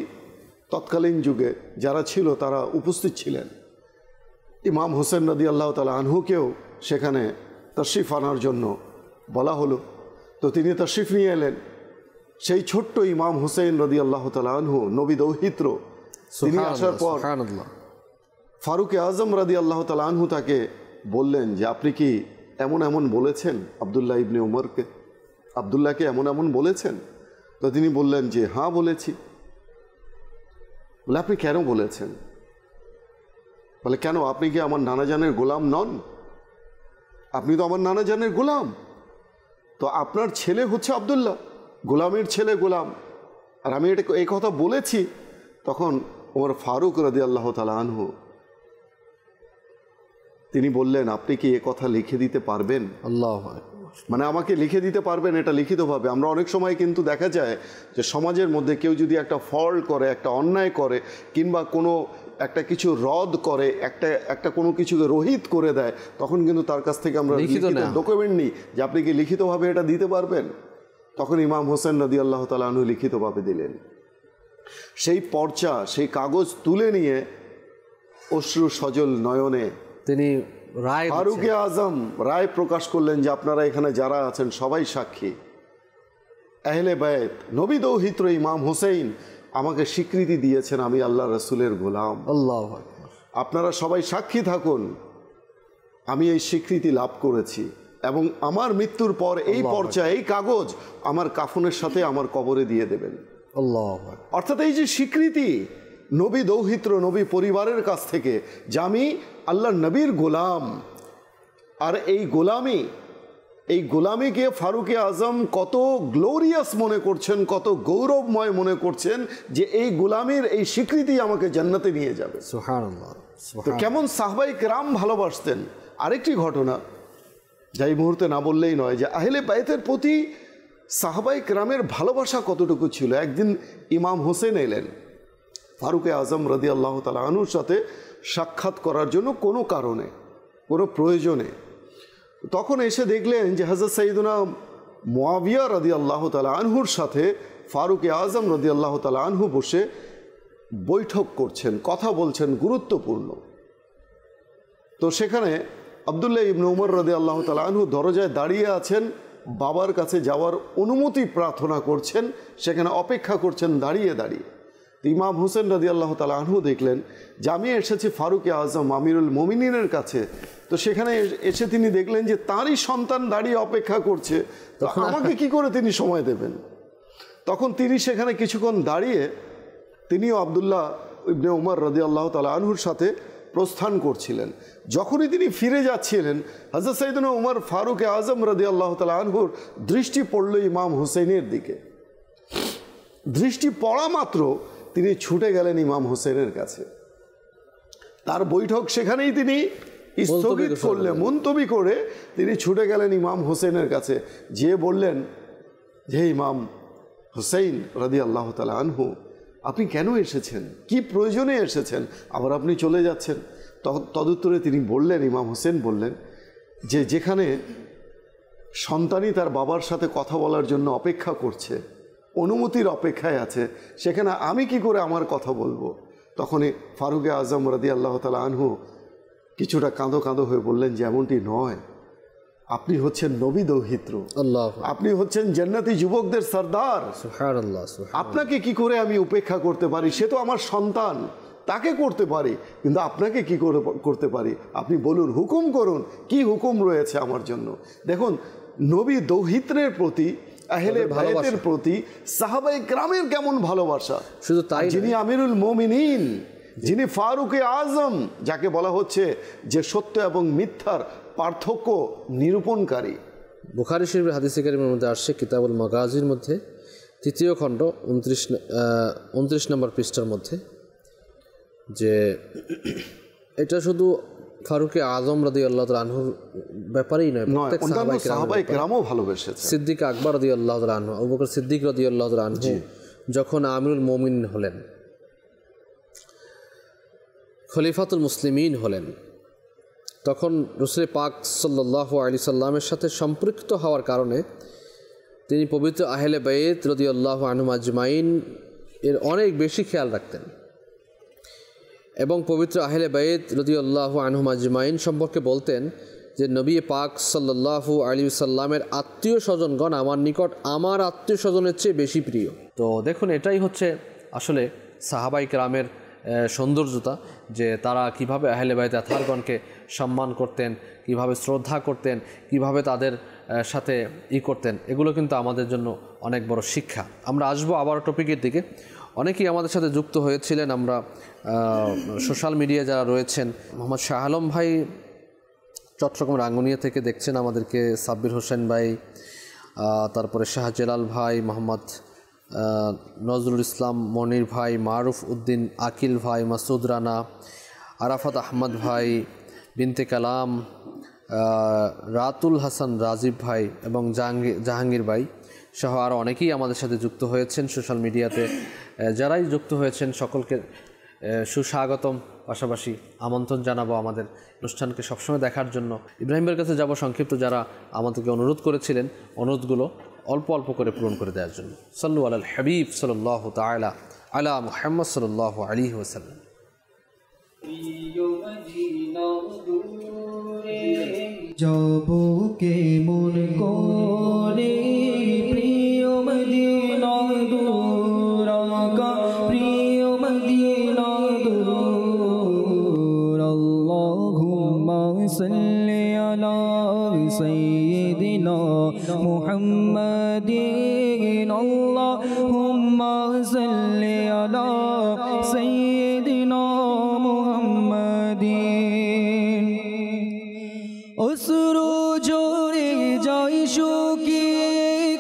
তৎকালীন যুগে যারা ছিল তারা উপস্থিত ছিলেন। ইমাম হোসেন রাদিয়াল্লাহু তাআলা আনহুকেও সেখানে তাশরিফ আনার জন্য বলা হলো। তো তিনি তাশরিফ নিয়ে এলেন। সেই ছোট্ট ইমাম হোসেন রাদিয়াল্লাহু তাআলা আনহু, নবী দৌহিত্র, তিনি আসার পর ফারুকে আজম রাদিয়াল্লাহু তাআলা আনহু তাকে বললেন যে আপনি কি এমন বলেছেন আব্দুল্লাহ ইবনে উমরকে, আব্দুল্লাহকে এমন বলেছেন? তো তিনি বললেন যে হ্যাঁ বলেছি। বলে আপনি কেন বলেছেন? বলে কেন, আপনি কি আমার নানাজানের গোলাম নন? আপনি তো আমার নানাজানের গোলাম। তো আপনার ছেলে হচ্ছে আব্দুল্লাহ, গোলামের ছেলে গোলাম, আর আমি এই কথা বলেছি। তখন ওমর ফারুক রাদিয়াল্লাহু তাআলা আনহু তিনি বললেন, আপনি কি এ কথা লিখে দিতে পারবেন? আল্লাহ, মানে আমাকে লিখে দিতে পারবেন এটা লিখিতভাবে? আমরা অনেক সময় কিন্তু দেখা যায় যে সমাজের মধ্যে কেউ যদি একটা ফল্ট করে, একটা অন্যায় করে, কিংবা কোনো একটা কিছু রদ করে, একটা কোনো কিছুকে রহিত করে দেয়, তখন কিন্তু তার কাছ থেকে আমরা লিখিত ডকুমেন্ট নিই যে আপনি কি লিখিতভাবে এটা দিতে পারবেন। তখন ইমাম হোসেন রাদিয়াল্লাহু তাআলা আনহু লিখিতভাবে দিলেন। সেই পর্চা, সেই কাগজ তুলে নিয়ে অশ্রু সজল নয়নে তিনি ফারুকে আজম রায় প্রকাশ করলেন যে আপনারা এখানে যারা আছেন সবাই সাক্ষী, আহলে বায়ত, নবী দৌহিত্র ইমাম হোসেন আমাকে স্বীকৃতি দিয়েছেন আমি আল্লাহ রাসূলের গোলাম। আল্লাহু আকবার। আপনারা সবাই সাক্ষী থাকুন, আমি এই স্বীকৃতি লাভ করেছি এবং আমার মৃত্যুর পর এই পর্চা, এই কাগজ আমার কাফনের সাথে আমার কবরে দিয়ে দেবেন। আল্লাহু আকবার। অর্থাৎ এই যে স্বীকৃতি নবী দৌহিত্র, নবী পরিবারের কাছ থেকে যে আমি আল্লাহর নবীর গোলাম, আর এই গোলামিকে ফারুকে আজম কত গ্লোরিয়াস মনে করছেন, কত গৌরবময় মনে করছেন যে এই গোলামির এই স্বীকৃতি আমাকে জান্নাতে নিয়ে যাবে। সুবহানাল্লাহ। তো কেমন সাহাবায়ে কেরাম ভালোবাসতেন। আরেকটি ঘটনা যা এই মুহূর্তে না বললেই নয়, যে আহলে বাইতের প্রতি সাহাবায়ে কেরামের ভালোবাসা কতটুকু ছিল। একদিন ইমাম হোসেন এলেন ফারুকে আজম রাদিয়াল্লাহু তাআলা আনহুর সাথে সাক্ষাৎ করার জন্য কোনো কারণে, কোনো প্রয়োজনে। তখন এসে দেখলেন যে হযরত সাইয়্যিদুনা মুআবিয়া রাদিয়াল্লাহু তাআলা আনহুর সাথে ফারুকে আজম রাদিয়াল্লাহু তাআলা আনহু বসে বৈঠক করছেন, কথা বলছেন গুরুত্বপূর্ণ। তো সেখানে আব্দুল্লাহ ইবনে উমর রাদিয়াল্লাহু তাআলা আনহু দরজায় দাঁড়িয়ে আছেন, বাবার কাছে যাওয়ার অনুমতি প্রার্থনা করছেন, সেখানে অপেক্ষা করছেন দাঁড়িয়ে দাঁড়িয়ে। ইমাম হোসেন রাদিয়াল্লাহু তাআলা আনহু দেখলেন যে আমি এসেছি ফারুকে আজম আমিরুল মুমিনিনের কাছে। তো সেখানে এসে তিনি দেখলেন যে তারই সন্তান দাঁড়িয়ে অপেক্ষা করছে, তো আমাকে কি করে তিনি সময় দেবেন। তখন তিনি সেখানে কিছুক্ষণ দাঁড়িয়ে তিনিও আব্দুল্লাহ ইবনে উমর রাদিয়াল্লাহু তাআলা আনহুর সাথে প্রস্থান করছিলেন। যখনই তিনি ফিরে যাচ্ছিলেন, হযরত সাইয়্যিদুনা উমর ফারুকে আজম রাদিয়াল্লাহু তাআলা আনহুর দৃষ্টি পড়ল ইমাম হোসেনের দিকে। দৃষ্টি পড়া মাত্র তিনি ছুটে গেলেন ইমাম হোসেনের কাছে। তার বৈঠক সেখানেই তিনি স্থগিত করলেন, মুলতবি করে তিনি ছুটে গেলেন ইমাম হোসেনের কাছে, যে বললেন যে ইমাম হোসেন রাদিয়াল্লাহু তাআলা আনহু, আপনি কেন এসেছেন, কি প্রয়োজনে এসেছেন, আবার আপনি চলে যাচ্ছেন। তদুত্তরে তিনি বললেন, ইমাম হোসেন বললেন যে যেখানে সন্তানই তার বাবার সাথে কথা বলার জন্য অপেক্ষা করছে, অনুমতির অপেক্ষায় আছে, সেখানে আমি কি করে আমার কথা বলবো। তখনই ফারুকে আজম রাদিয়াল্লাহু তাআলা আনহু কিছুটা কাঁদো কাঁদো হয়ে বললেন যে এমনটি নয়, আপনি হচ্ছেন নবী দৌহিত্র, আপনি হচ্ছেন জান্নাতি যুবকদের সরদার, সুবহানাল্লাহ। আপনাকে কি করে আমি উপেক্ষা করতে পারি, সে তো আমার সন্তান, তাকে করতে পারি, কিন্তু আপনাকে কি করে করতে পারি, আপনি বলুন, হুকুম করুন, কি হুকুম রয়েছে আমার জন্য। দেখুন নবী দৌহিত্রের প্রতি, আহলে বাইতের প্রতি সাহাবায়ে কেরামের কেমন ভালোবাসা। শুধু তাই, যিনি আমিরুল মুমিনিন, যিনি ফারুকে আজম, যাকে বলা হচ্ছে যে সত্য এবং মিথ্যার পার্থক্য নিরূপণকারী। বুখারী শরীফের হাদিসে কারীমের মধ্যে আসছে কিতাবুল মাগাজির মধ্যে ৩য় খণ্ড 29 নম্বর পৃষ্ঠার মধ্যে, যে এটা শুধু ফারুক আজম রাদিয়াল্লাহু তাআলা আনহুর ব্যাপারেই নয়, প্রত্যেক সাহাবায়ে কেরামও ভালোবেসেছেন। সিদ্দিক আকবর রাদিয়াল্লাহু তাআলা আনহু, আবু বকর সিদ্দিক রাদিয়াল্লাহু তাআলা আনহু যখন আমিরুল মুমিনিন হলেন, খলিফাতুল মুসলিমিন হলেন, তখন রাসূল পাক সাল্লাল্লাহু আলাইহি সাল্লামের সাথে সম্পৃক্ত হওয়ার কারণে তিনি পবিত্র আহলে বাইত রাদিয়াল্লাহু আনহুম আজমাইন এর অনেক বেশি খেয়াল রাখতেন এবং পবিত্র আহলে বাইত রাদিয়াল্লাহু আনহুম আজমাইন সম্পর্কে বলতেন যে নবী পাক সাল্লাল্লাহু আলাইহি সাল্লামের আত্মীয় স্বজনগণ আমার নিকট আমার আত্মীয় স্বজনের চেয়ে বেশি প্রিয়। তো দেখুন, এটাই হচ্ছে আসলে সাহাবায়ে কেরামের সৌন্দর্যতা, যে তারা কিভাবে আহলে বাইত আতহারগণকে সম্মান করতেন, কিভাবে শ্রদ্ধা করতেন, কিভাবে তাদের সাথে করতেন। এগুলো কিন্তু আমাদের জন্য অনেক বড় শিক্ষা। আমরা আসবো আবার টপিকের দিকে। অনেকেই আমাদের সাথে যুক্ত হয়েছিলেন। আমরা সোশ্যাল মিডিয়ায় যারা রয়েছেন, মোহাম্মদ শাহ আলম ভাই চট্টগ্রাম রাঙ্গুনিয়া থেকে দেখছেন আমাদেরকে, সাব্বির হোসেন ভাই, তারপরে শাহজালাল ভাই, মোহাম্মদ নজরুল ইসলাম মনির ভাই, মারুফ উদ্দিন আকিল ভাই, মাসুদ রানা, আরাফাত আহমদ ভাই, বিনতে কালাম, রাতুল হাসান রাজীব ভাই এবং জাহাঙ্গীর ভাই সহ আরও অনেকেই আমাদের সাথে যুক্ত হয়েছেন সোশ্যাল মিডিয়াতে। যারাই যুক্ত হয়েছেন সকলকে সুস্বাগতম, পাশাপাশি আমন্ত্রণ জানাবো আমাদের অনুষ্ঠানকে সবসময় দেখার জন্য। ইব্রাহিম ভাইয়ের কাছে যাব সংক্ষিপ্ত যারা আমাদেরকে অনুরোধ করেছিলেন, অনুরোধগুলো অল্প অল্প করে পূরণ করে দেওয়ার জন্য। সাল্লু আলাল হাবিব সাল্লাল্লাহু তাআলা আলা মুহাম্মদ সাল্লাল্লাহু আলাইহি ওয়াসাল্লাম। যাব কেমন করে প্রিয় মদিনা দূর, প্রিয় মদিনা দূর। আল্লাহুম্মা সাল্লি আলা সাইয়্যিদিনা মুহাম্মাদিন, আল্লাহুম্মা সাল্লি আলা সাইয়্যিদিনা মুহাম্মাদিন। অশ্রু ঝরে যায় শুকিয়ে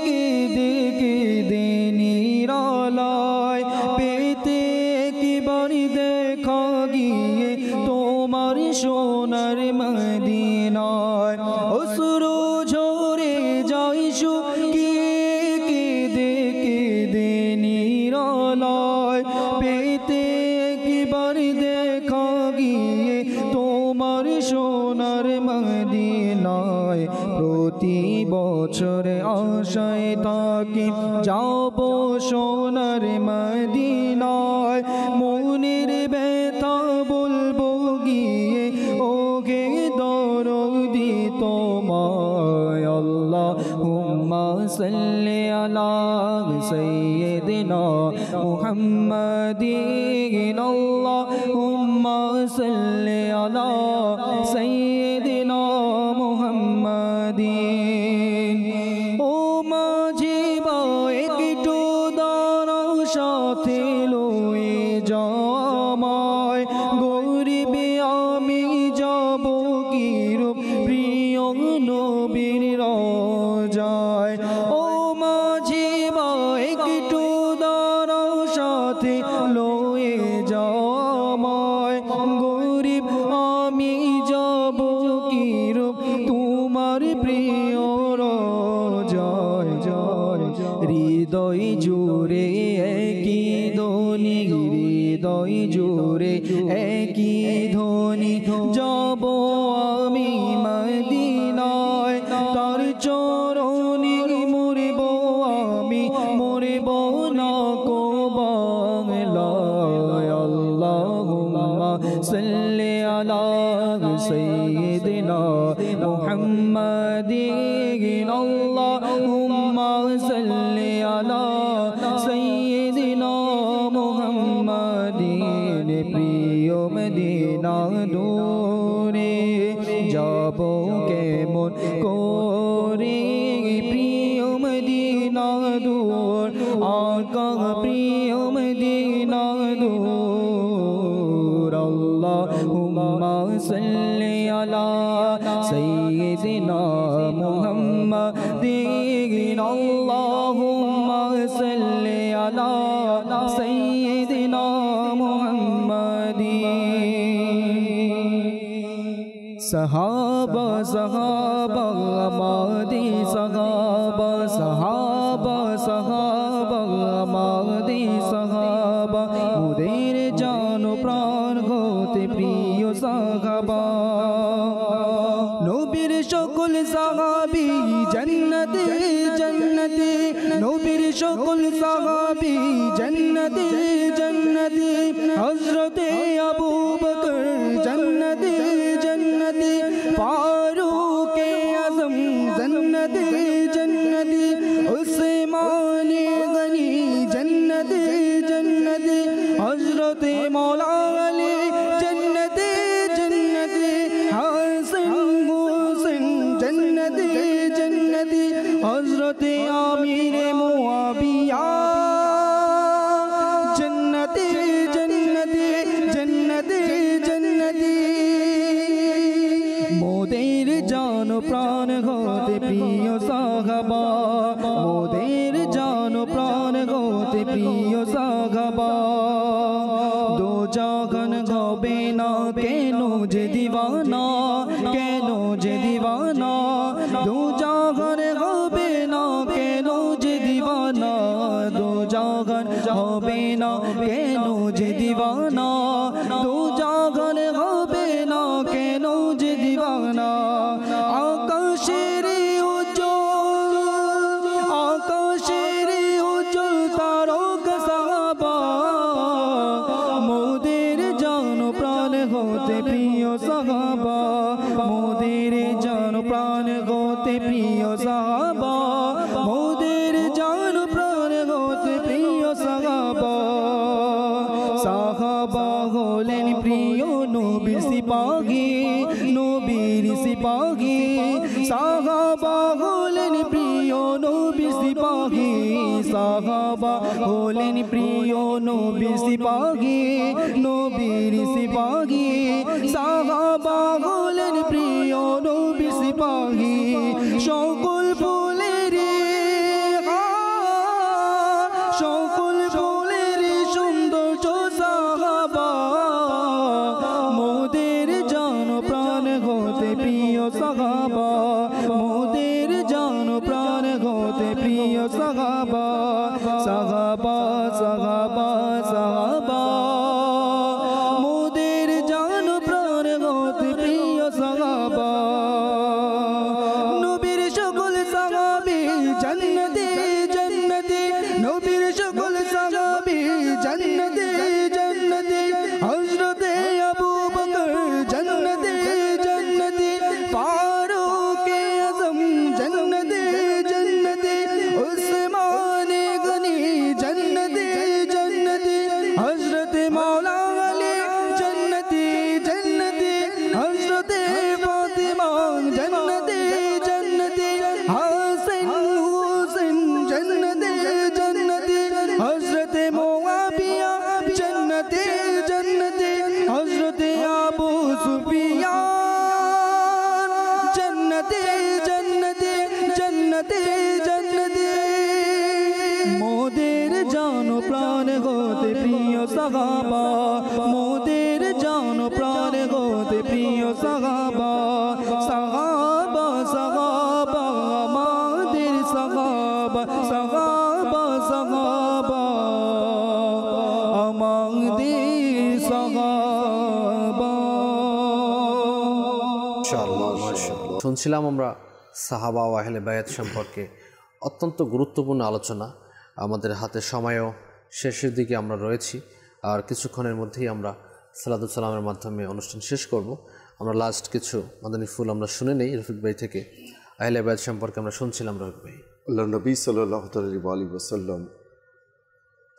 কেঁদে কেঁদে নিরালায়, পেতে একবার দেখা গিয়ে তোমার সোনার মদিনায়। অশ্রু ঝরে যায় শুকিয়ে কেঁদে কেঁদে নিরালায়, পেতে একবার দেখা গিয়ে তোমার সোনার মদিনায়। প্রতি বছর আশায় থাকি যাব সোনার মদিনায়, মনের ব্যথা বলবো গিয়ে ওগে দরদি তোমায়। আল্লাহুম্মা সাল্লি আলা সাইয়্যিদিনা মুহাম্মাদিন, আল্লাহুম্মা সাল্লি আলা সাইয়্যিদিনা মুহাম্মাদিন। ও মাঝি বা একটু দাঁড়াও, সাথে লয়ে জামায়, গরিব আমি যাব কিরূপ প্রিয় নবীর রওজায়। ও মাঝি বা একটু দাঁড়াও, সাথে লয়ে জামায়, গরিব আমি যাব কিরূপ তোমার প্রিয় রওজায়। হৃদয় জুড়ে একই ধ্বনি, হৃদয় জুড়ে একই ধ্বনি, যাব আমি মদিনায়, তার চরণে মরব আমি, মরব না কো বাংলায়। আল্লাহুম্মা সাল্লি আলা সাইয়্যিদিনা মুহাম্মাদিন, আল্লাহুম্মা সাল্লি আলা সাইয়্যিদিনা মুহাম্মাদিন। প্রিয় মদিনা দূরে যাব কেমন করে, প্রিয় মদিনা দূর, আকা প্রিয় মদিনা দূর। আল্লাহুম্মা সাল্লি আলা সাইয়্যিদিনা মুহাম্মাদিন, আল্লাহুম্মা সাল্লি আলা সাইয়্যিদিনা মুহাম্মাদিন। সাহাবা সাহাবা আমাদি সাহাবা সাহাবা সাহাবা আমাদি সাহাবা মোদের জান প্রাণ হতে প্রিয় সাহাবা নবীর সকল সাহাবী জান্নাতে জান্নাতে নবীর সকল সাহাবী জান্নাতে জান্নাতে হযরতে আবু বকর জান্নাতে জান্নাতে ফারুক আযম জান্নাতে জান্নাতে উসমান গনি জান্নাতে জান্নাতে হযরতে মওলা আলী জান্নাতে জান্নাতে হাসান হুসেন জান্নাতে জান্নাতে হযরতে আমির মুআবিয়া জান্নাতে জান্নাতে জান্নাতে জান্নাতে মোদের জান প্রাণ হতে প্রিয় সাহাবা মোদের জান প্রাণ হতে প্রিয় সাহাবা দো জাহান হবে না কেন যে দিওয়ানা কেন যে দিওয়ানা দো জাহান হবে না কেন যে দিওয়ানা দো জাহান হবে না কেন যে দিওয়ানা দো জাহান হবে না কেন যে দিওয়ানা আকাশের উজ্জ্বল আকাশের উজ্জ্বল তারকা সাহাবা মোদের জান প্রাণ হতে প্রিয় সাহাবা মোদের জান প্রাণ হতে প্রিয় সাহাবা মোদের জান প্রাণ হতে প্রিয় সাহাবা সাহাবা হলেন প্রিয় নবীর সিপাহী নবীর সিপাহী সাহাবা হলেন প্রিয় নবীর সিপাহী সাহাবা হলেন প্রিয় নবীর সিপাহী নবীর সিপাহী সাহাবা হলেন প্রিয় নবীর সিপাহী সকল ফুলের সকল ফুলের সৌন্দর্য সাহাবা মোদের জান প্রাণ হতে প্রিয় সাহাবা মোদের জান প্রাণ হতে প্রিয় সাহাবা সাহাবা সাহাবা সাহাবা মোদের জান প্রাণ হতে প্রিয় সাহাবা নবীর সকল সাহাবী জান্নাতে জান্নাতে নবীর সকল সাহাবী জান্নাতে জান্নাতে হযরতে আবু বকর জান্নাতে জান্নাতে ফারুক আযম জান্নাতে জান্নাতে উসমান গনি জান্নাতে জান্নাতে হযরতে মওলা আলী জান্নাতে জান্নাতে হযরতে ফাতিমা জান্নাতে জান্নাতে হাসান হুসেন জান্নাতে জান্নাতে হযরতে মুআবিয়া জান্নাতে জান্নাতে হযরতে আবু সুফিয়ান জান্নাতে জান্নাতে জান্নাতে জান্নাতে মোদের জান প্রাণ হতে প্রিয় সাহাবা মোদের জান প্রাণ হতে প্রিয় সাহাবা সাহাবা সাহাবা আমাদের সাহাবা সাহাবা সাহাবা আমাদের সাহাবা শুনছিলাম আমরা সাহাবা ও আহলে বায়াত সম্পর্কে অত্যন্ত গুরুত্বপূর্ণ আলোচনা। আমাদের হাতে সময়ও শেষের দিকে আমরা রয়েছি, আর কিছুক্ষণের মধ্যেই আমরা সালাতুল সালামের মাধ্যমে অনুষ্ঠান শেষ করব। আমরা লাস্ট কিছু মাদানী ফুল আমরা শুনে নেই রফিক ভাই থেকে। আহলে বায়াত সম্পর্কে আমরা শুনছিলাম রফিক ভাই। আল্লাহ নবী সাল্লাল্লাহু আলাইহি ওয়াসাল্লাম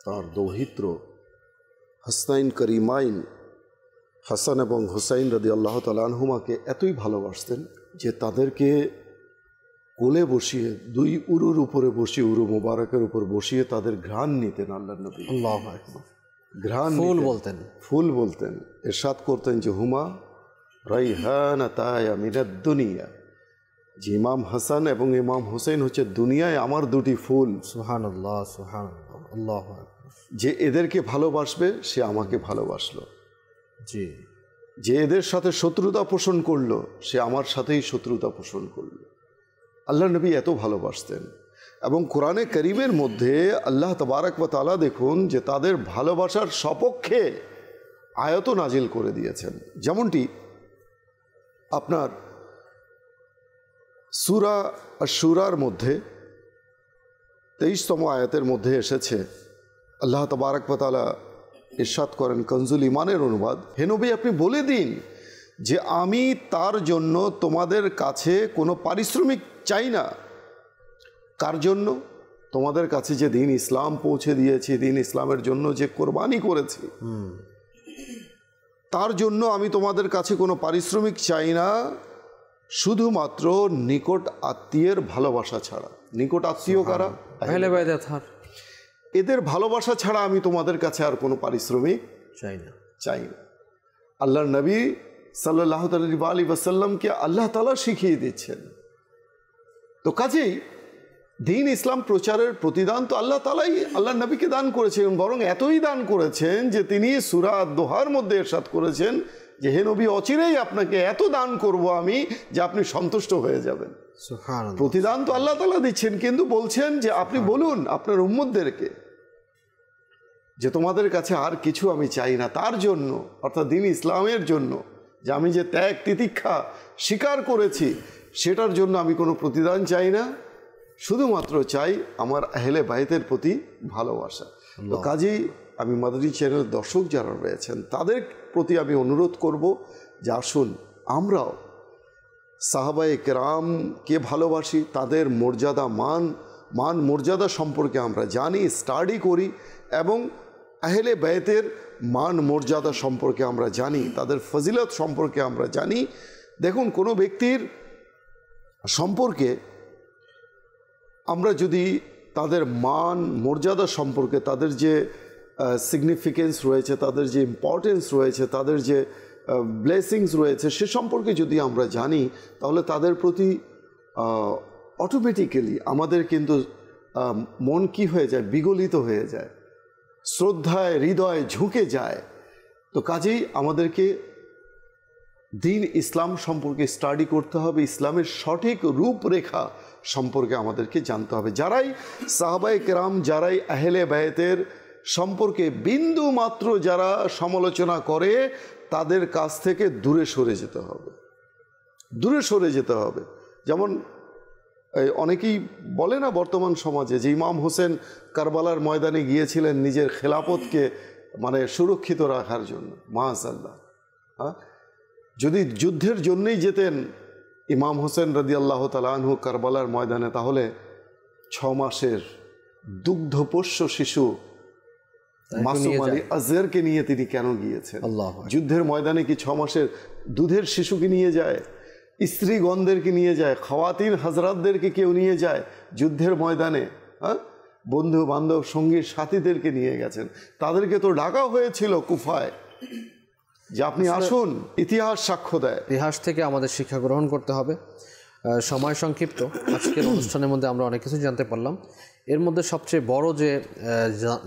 তার দৌহিত্র হাসনাইন করিমাইন হাসান এবং হুসাইন রাদিয়াল্লাহু তাআলা আনহুমাকে এতই ভালোবাসতেন যে তাদেরকে কোলে বসিয়ে দুই উরুর উপরে বসিয়ে উরু মোবারকের উপর বসিয়ে তাদের ঘ্রাণ নিতেন আল্লাহ নবী। আল্লাহু আকবার। ঘ্রাণ ফুল বলতেন, ফুল বলতেন, ইরশাদ করতেন যে হুমা রাইহানাতায়া মিনাদ দুনিয়া, যে ইমাম হাসান এবং ইমাম হুসাইন হচ্ছে দুনিয়ায় আমার দুটি ফুল। সুবহানাল্লাহ সুবহানাল্লাহ, আল্লাহু আকবার। যে এদেরকে ভালোবাসবে সে আমাকে ভালোবাসলো। জি। যে এদের সাথে শত্রুতা পোষণ করলো সে আমার সাথেই শত্রুতা পোষণ করলো। আল্লাহ নবী এত ভালোবাসতেন এবং কোরআনে করিমের মধ্যে আল্লাহ তাবারক ওয়া তাআলা দেখুন যে তাদের ভালোবাসার সপক্ষে আয়াত নাজিল করে দিয়েছেন। যেমনটি আপনার সূরা আশ-শুরার মধ্যে 23তম আয়াতের মধ্যে এসেছে, আল্লাহ তাবারক ওয়া তাআলা ইরশাদ করেন কনজুল ইমানের অনুবাদ, হে নবী আপনি বলে দিন যে আমি তার জন্য তোমাদের কাছে কোনো পারিশ্রমিক চাই না। কার জন্য? তোমাদের কাছে যে দিন ইসলাম পৌঁছে দিয়েছি, দিন ইসলামের জন্য যে কোরবানি করেছি, তার জন্য আমি তোমাদের কাছে কোনো পারিশ্রমিক চাই না, শুধুমাত্র নিকট আত্মীয়ের ভালোবাসা ছাড়া। নিকট আত্মীয় কারা? আহলে বাইত আতহার। এদের ভালোবাসা ছাড়া আমি তোমাদের কাছে আর কোনো পারিশ্রমিক চাই না। আল্লাহর নবী সাল্লাল্লাহু আলাইহি ওয়াসাল্লামকে আল্লাহ তাআলা শিখিয়ে দিচ্ছেন। তো কাজেই দিন ইসলাম প্রচারের প্রতিদান তো আল্লাহ তাআলাই আল্লাহর নবীকে দান করেছেন, বরং এতই দান করেছেন যে তিনি সূরা আদ-দোহার মধ্যে ইরশাদ করেছেন যে হে নবী অচিরেই আপনাকে এত দান করব আমি যে আপনি সন্তুষ্ট হয়ে যাবেন। সুবহানাল্লাহ। প্রতিদান তো আল্লাহ তাআলা দিচ্ছেন, কিন্তু বলছেন যে আপনি বলুন আপনার উম্মতদেরকে যে তোমাদের কাছে আর কিছু আমি চাই না, তার জন্য অর্থাৎ দিন ইসলামের জন্য যে আমি যে ত্যাগ তিতিক্ষা স্বীকার করেছি সেটার জন্য আমি কোনো প্রতিদান চাই না, শুধুমাত্র চাই আমার আহলে বাইতের প্রতি ভালোবাসা। তো কাজেই আমি মাদানী চ্যানেল দর্শক যারা রয়েছেন তাদের প্রতি আমি অনুরোধ করব যে আসুন আমরাও সাহাবায়ে কেরামকে ভালোবাসি, তাদের মর্যাদা মান মর্যাদা সম্পর্কে আমরা জানি, স্টাডি করি এবং আহলে বাইতের মান মর্যাদা সম্পর্কে আমরা জানি, তাদের ফজিলত সম্পর্কে আমরা জানি। দেখুন কোনো ব্যক্তির সম্পর্কে আমরা যদি তাদের মান মর্যাদা সম্পর্কে, তাদের যে সিগনিফিকেন্স রয়েছে, তাদের যে ইম্পর্টেন্স রয়েছে, তাদের যে ব্লেসিংস রয়েছে সে সম্পর্কে যদি আমরা জানি, তাহলে তাদের প্রতি অটোমেটিক্যালি আমাদের কিন্তু মন কি হয়ে যায়, বিগলিত হয়ে যায়, শ্রদ্ধায় হৃদয় ঝুঁকে যায়। তো কাজেই আমাদেরকে দিন ইসলাম সম্পর্কে স্টাডি করতে হবে, ইসলামের সঠিক রূপরেখা সম্পর্কে আমাদেরকে জানতে হবে। যারাই সাহাবায়ে কেরাম, যারাই আহলে বাইতের সম্পর্কে বিন্দু মাত্র যারা সমালোচনা করে তাদের কাছ থেকে দূরে সরে যেতে হবে, দূরে সরে যেতে হবে। যেমন অনেকেই বলে না বর্তমান সমাজে যে ইমাম হোসেন কারবালার ময়দানে গিয়েছিলেন নিজের খেলাফতকে মানে সুরক্ষিত রাখার জন্য। মাআযাল্লাহ, যদি যুদ্ধের জন্যই যেতেন ইমাম হোসেন রাদিয়াল্লাহু তাআলা আনহু কারবালার ময়দানে, তাহলে 6 মাসের দুগ্ধপোষ্য শিশু মাসুম আলী আজহারকে নিয়ে তিনি কেন গিয়েছেন? যুদ্ধের ময়দানে কি 6 মাসের দুধের শিশুকে নিয়ে যায়? স্ত্রীগণদেরকে নিয়ে যায়, খাওয়াতিন হাজরাতদেরকে কেউ নিয়ে যায় যুদ্ধের ময়দানে? বন্ধু বান্ধব সঙ্গী সাথীদেরকে নিয়ে গেছেন। তাদেরকে তো ডাকা হয়েছিল কুফায় যে আপনি আসুন, ইতিহাস সাক্ষ্য দেয়। ইতিহাস থেকে আমাদের শিক্ষা গ্রহণ করতে হবে। সময় সংক্ষিপ্ত, আজকের অনুষ্ঠানের মধ্যে আমরা অনেক কিছু জানতে পারলাম। এর মধ্যে সবচেয়ে বড় যে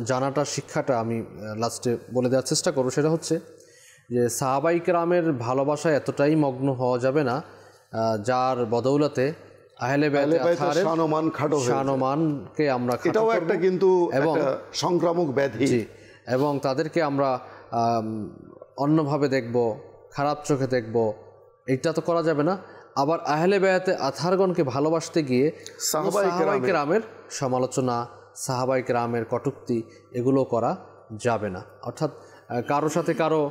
জানাটা শিক্ষাটা আমি লাস্টে বলে দেওয়ার চেষ্টা করব, সেটা হচ্ছে যে সাহাবায়ে কেরামের ভালোবাসায় এতটাই মগ্ন হওয়া যাবে না যার বদৌলতে আহলে বাইতের শানমানকে আমরা, এটাও একটা কিন্তু একটা সংক্রামক ব্যাধি, এবং তাদেরকে আমরা অন্যভাবে দেখব, খারাপ চোখে দেখব, এটা তো করা যাবে না। আবার আহলে বাইতে আতহারগণকে ভালোবাসতে গিয়ে সাহাবায়ে কেরামের সমালোচনা, সাহাবায়ে কেরামের কটূক্তি এগুলো করা যাবে না। অর্থাৎ কারো সাথে কারো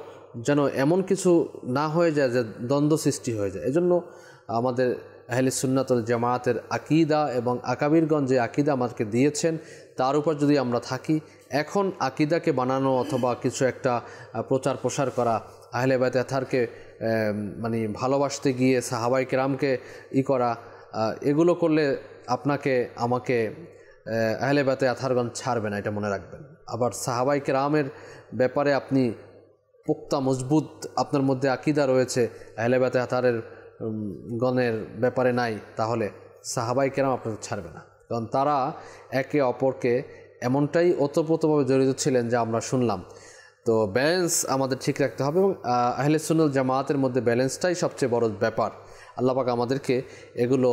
যেন এমন কিছু না হয়ে যায় যে দ্বন্দ্ব সৃষ্টি হয়ে যায়। এজন্য আমাদের আহলে সুন্নাত ওয়াল জামায়াতের আকীদা এবং আকাবিরগণ যে আকীদা আমাদেরকে দিয়েছেন তার উপর যদি আমরা থাকি, এখন আকীদাকে বানানো অথবা কিছু একটা প্রচার প্রসার করা, আহলে বাইতে আতহারকে মানে ভালোবাসতে গিয়ে সাহাবায়ে কেরামকে করা, এগুলো করলে আপনাকে আমাকে আহলে বাইতে আতহারগণ ছাড়বে না, এটা মনে রাখবেন। আবার সাহাবায়ে কেরামের ব্যাপারে আপনি পোক্তা মজবুত আপনার মধ্যে আকীদা রয়েছে, আহলে বাইতে আতহারের গণের ব্যাপারে নাই, তাহলে সাহাবায়ে কেরাম আপনাকে ছাড়বে না। কারণ তারা একে অপরকে এমনটাই ওতপ্রোতভাবে জড়িত ছিলেন যা আমরা শুনলাম। তো ব্যালেন্স আমাদের ঠিক রাখতে হবে এবং আহলে সুন্নাত জামাতের মধ্যে ব্যালেন্সটাই সবচেয়ে বড় ব্যাপার। আল্লাহ পাক আমাদেরকে এগুলো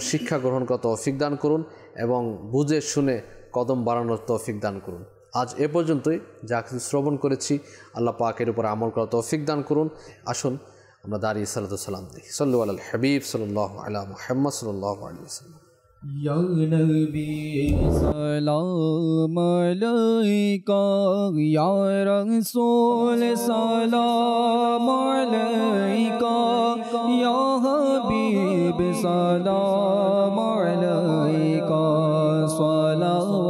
শিক্ষা গ্রহণ করার তৌফিক দান করুন এবং বুঝে শুনে কদম বাড়ানোর তৌফিক দান করুন। আজ এ পর্যন্তই, যা কিছু শ্রবণ করেছি আল্লাহ পাকের উপর আমল করার তৌফিক দান করুন। আসুন আমরা দাঁড়িয়ে সালাতু সালাম দিই। সাল্লু আলাল হাবিব সাল্লাল্লাহু আলা মুহাম্মদ সাল্লাল্লাহু আলাইহি ওয়াসাল্লাম। Ya Nabi salam alayka, Ya Rasul salam alayka, Ya Habib salam alayka, salawatullah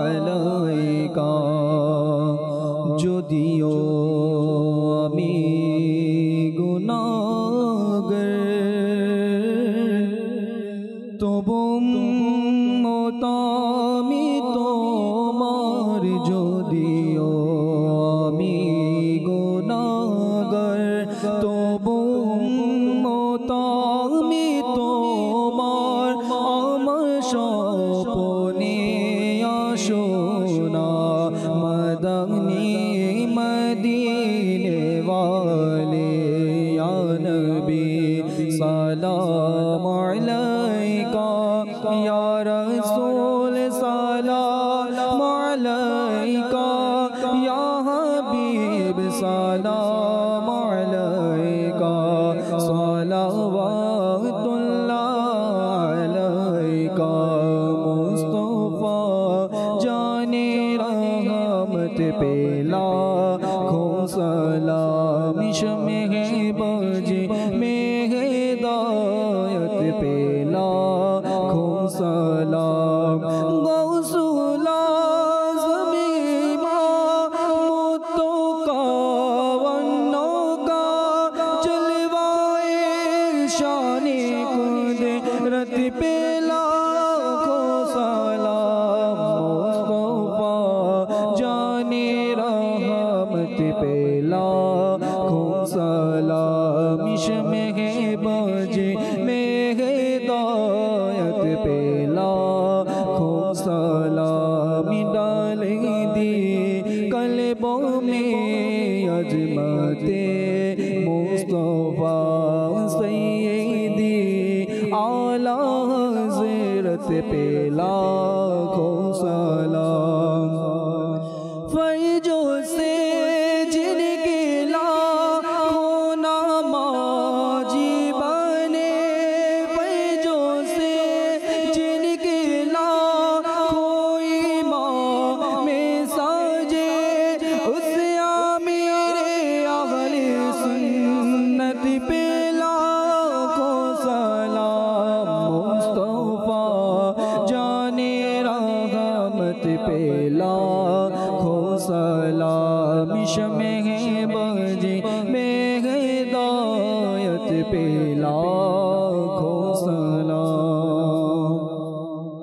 alayka. Jodiyo ami gunagar তবুম মতামি তোমার, যদিও আমি গুনাহগার তবুম মতামি তোমার, আমার স্বপ্নে আসো না মদনী মদিনে ওয়ালে। ইয়া নবী সালাম আলাইকা, ইয়া রাসূল সালাম আলাইকা, ইয়া হাবিব সালাম আলাইকা, সালাওয়াতুল্লাহ আলাইকা। মুস্তাফা জানে রহমত পেলা খো সালাম ইশমে বাজি में हिदायत पेला खो सलाम। गौसुल आज़म मुत्तो का वन्नो का जलवाए शाने कुदरत पेला खो सलाम। मुस्तफा जाने रहमत पेला खो सलाम इश्मे बाजे में हिदायत पेला खो सलाम। डाल दी कल्बों में अजमते मुस्तफा सैयदी आला हज़रत पेला खो सलाम। फैजो से जिनके पेला खो सलाम इश्मे बाजी में हिदायत पेला खो सलाम।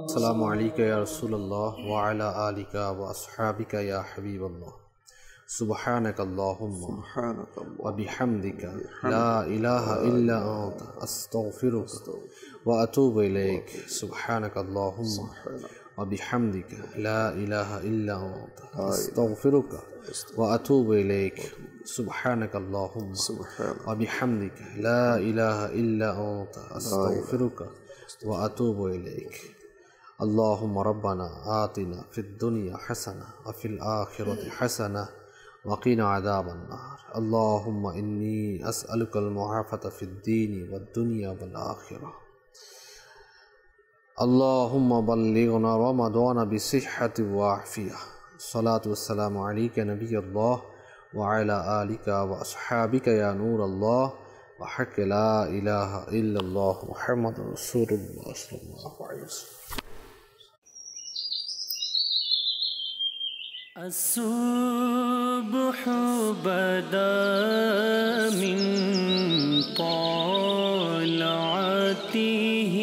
अस्सलामु अलैका या रसूलल्लाह व अला आलिका व अस्हाबिका या हबीबल्लाह। सुब्हानक अल्लाहुम्मा व बिहम्दिका ला इलाहा इल्ला अंता अस्तगफिरुका व अतूबु इलैक। सुब्हानक अल्लाहुम्मा وبحمدك لا إله إلا أنت أستغفرك وأتوب إليك. سبحانك اللهم وبحمدك لا إله إلا أنت أستغفرك وأتوب إليك. اللهم ربنا آتنا في الدنيا حسنة وفي الآخرة حسنة وقنا عذاب النار. اللهم إني أسألك المعافاة في الدين والدنيا والآخرة. اللهم بلغنا رمضان بصحة وعافية. الصلاة والسلام عليك نبي الله وعلى آلك وأصحابك يا نور الله وحق لا إله إلا الله محمد رسول الله صلى الله عليه وسلم. الصبح بدا من طلعته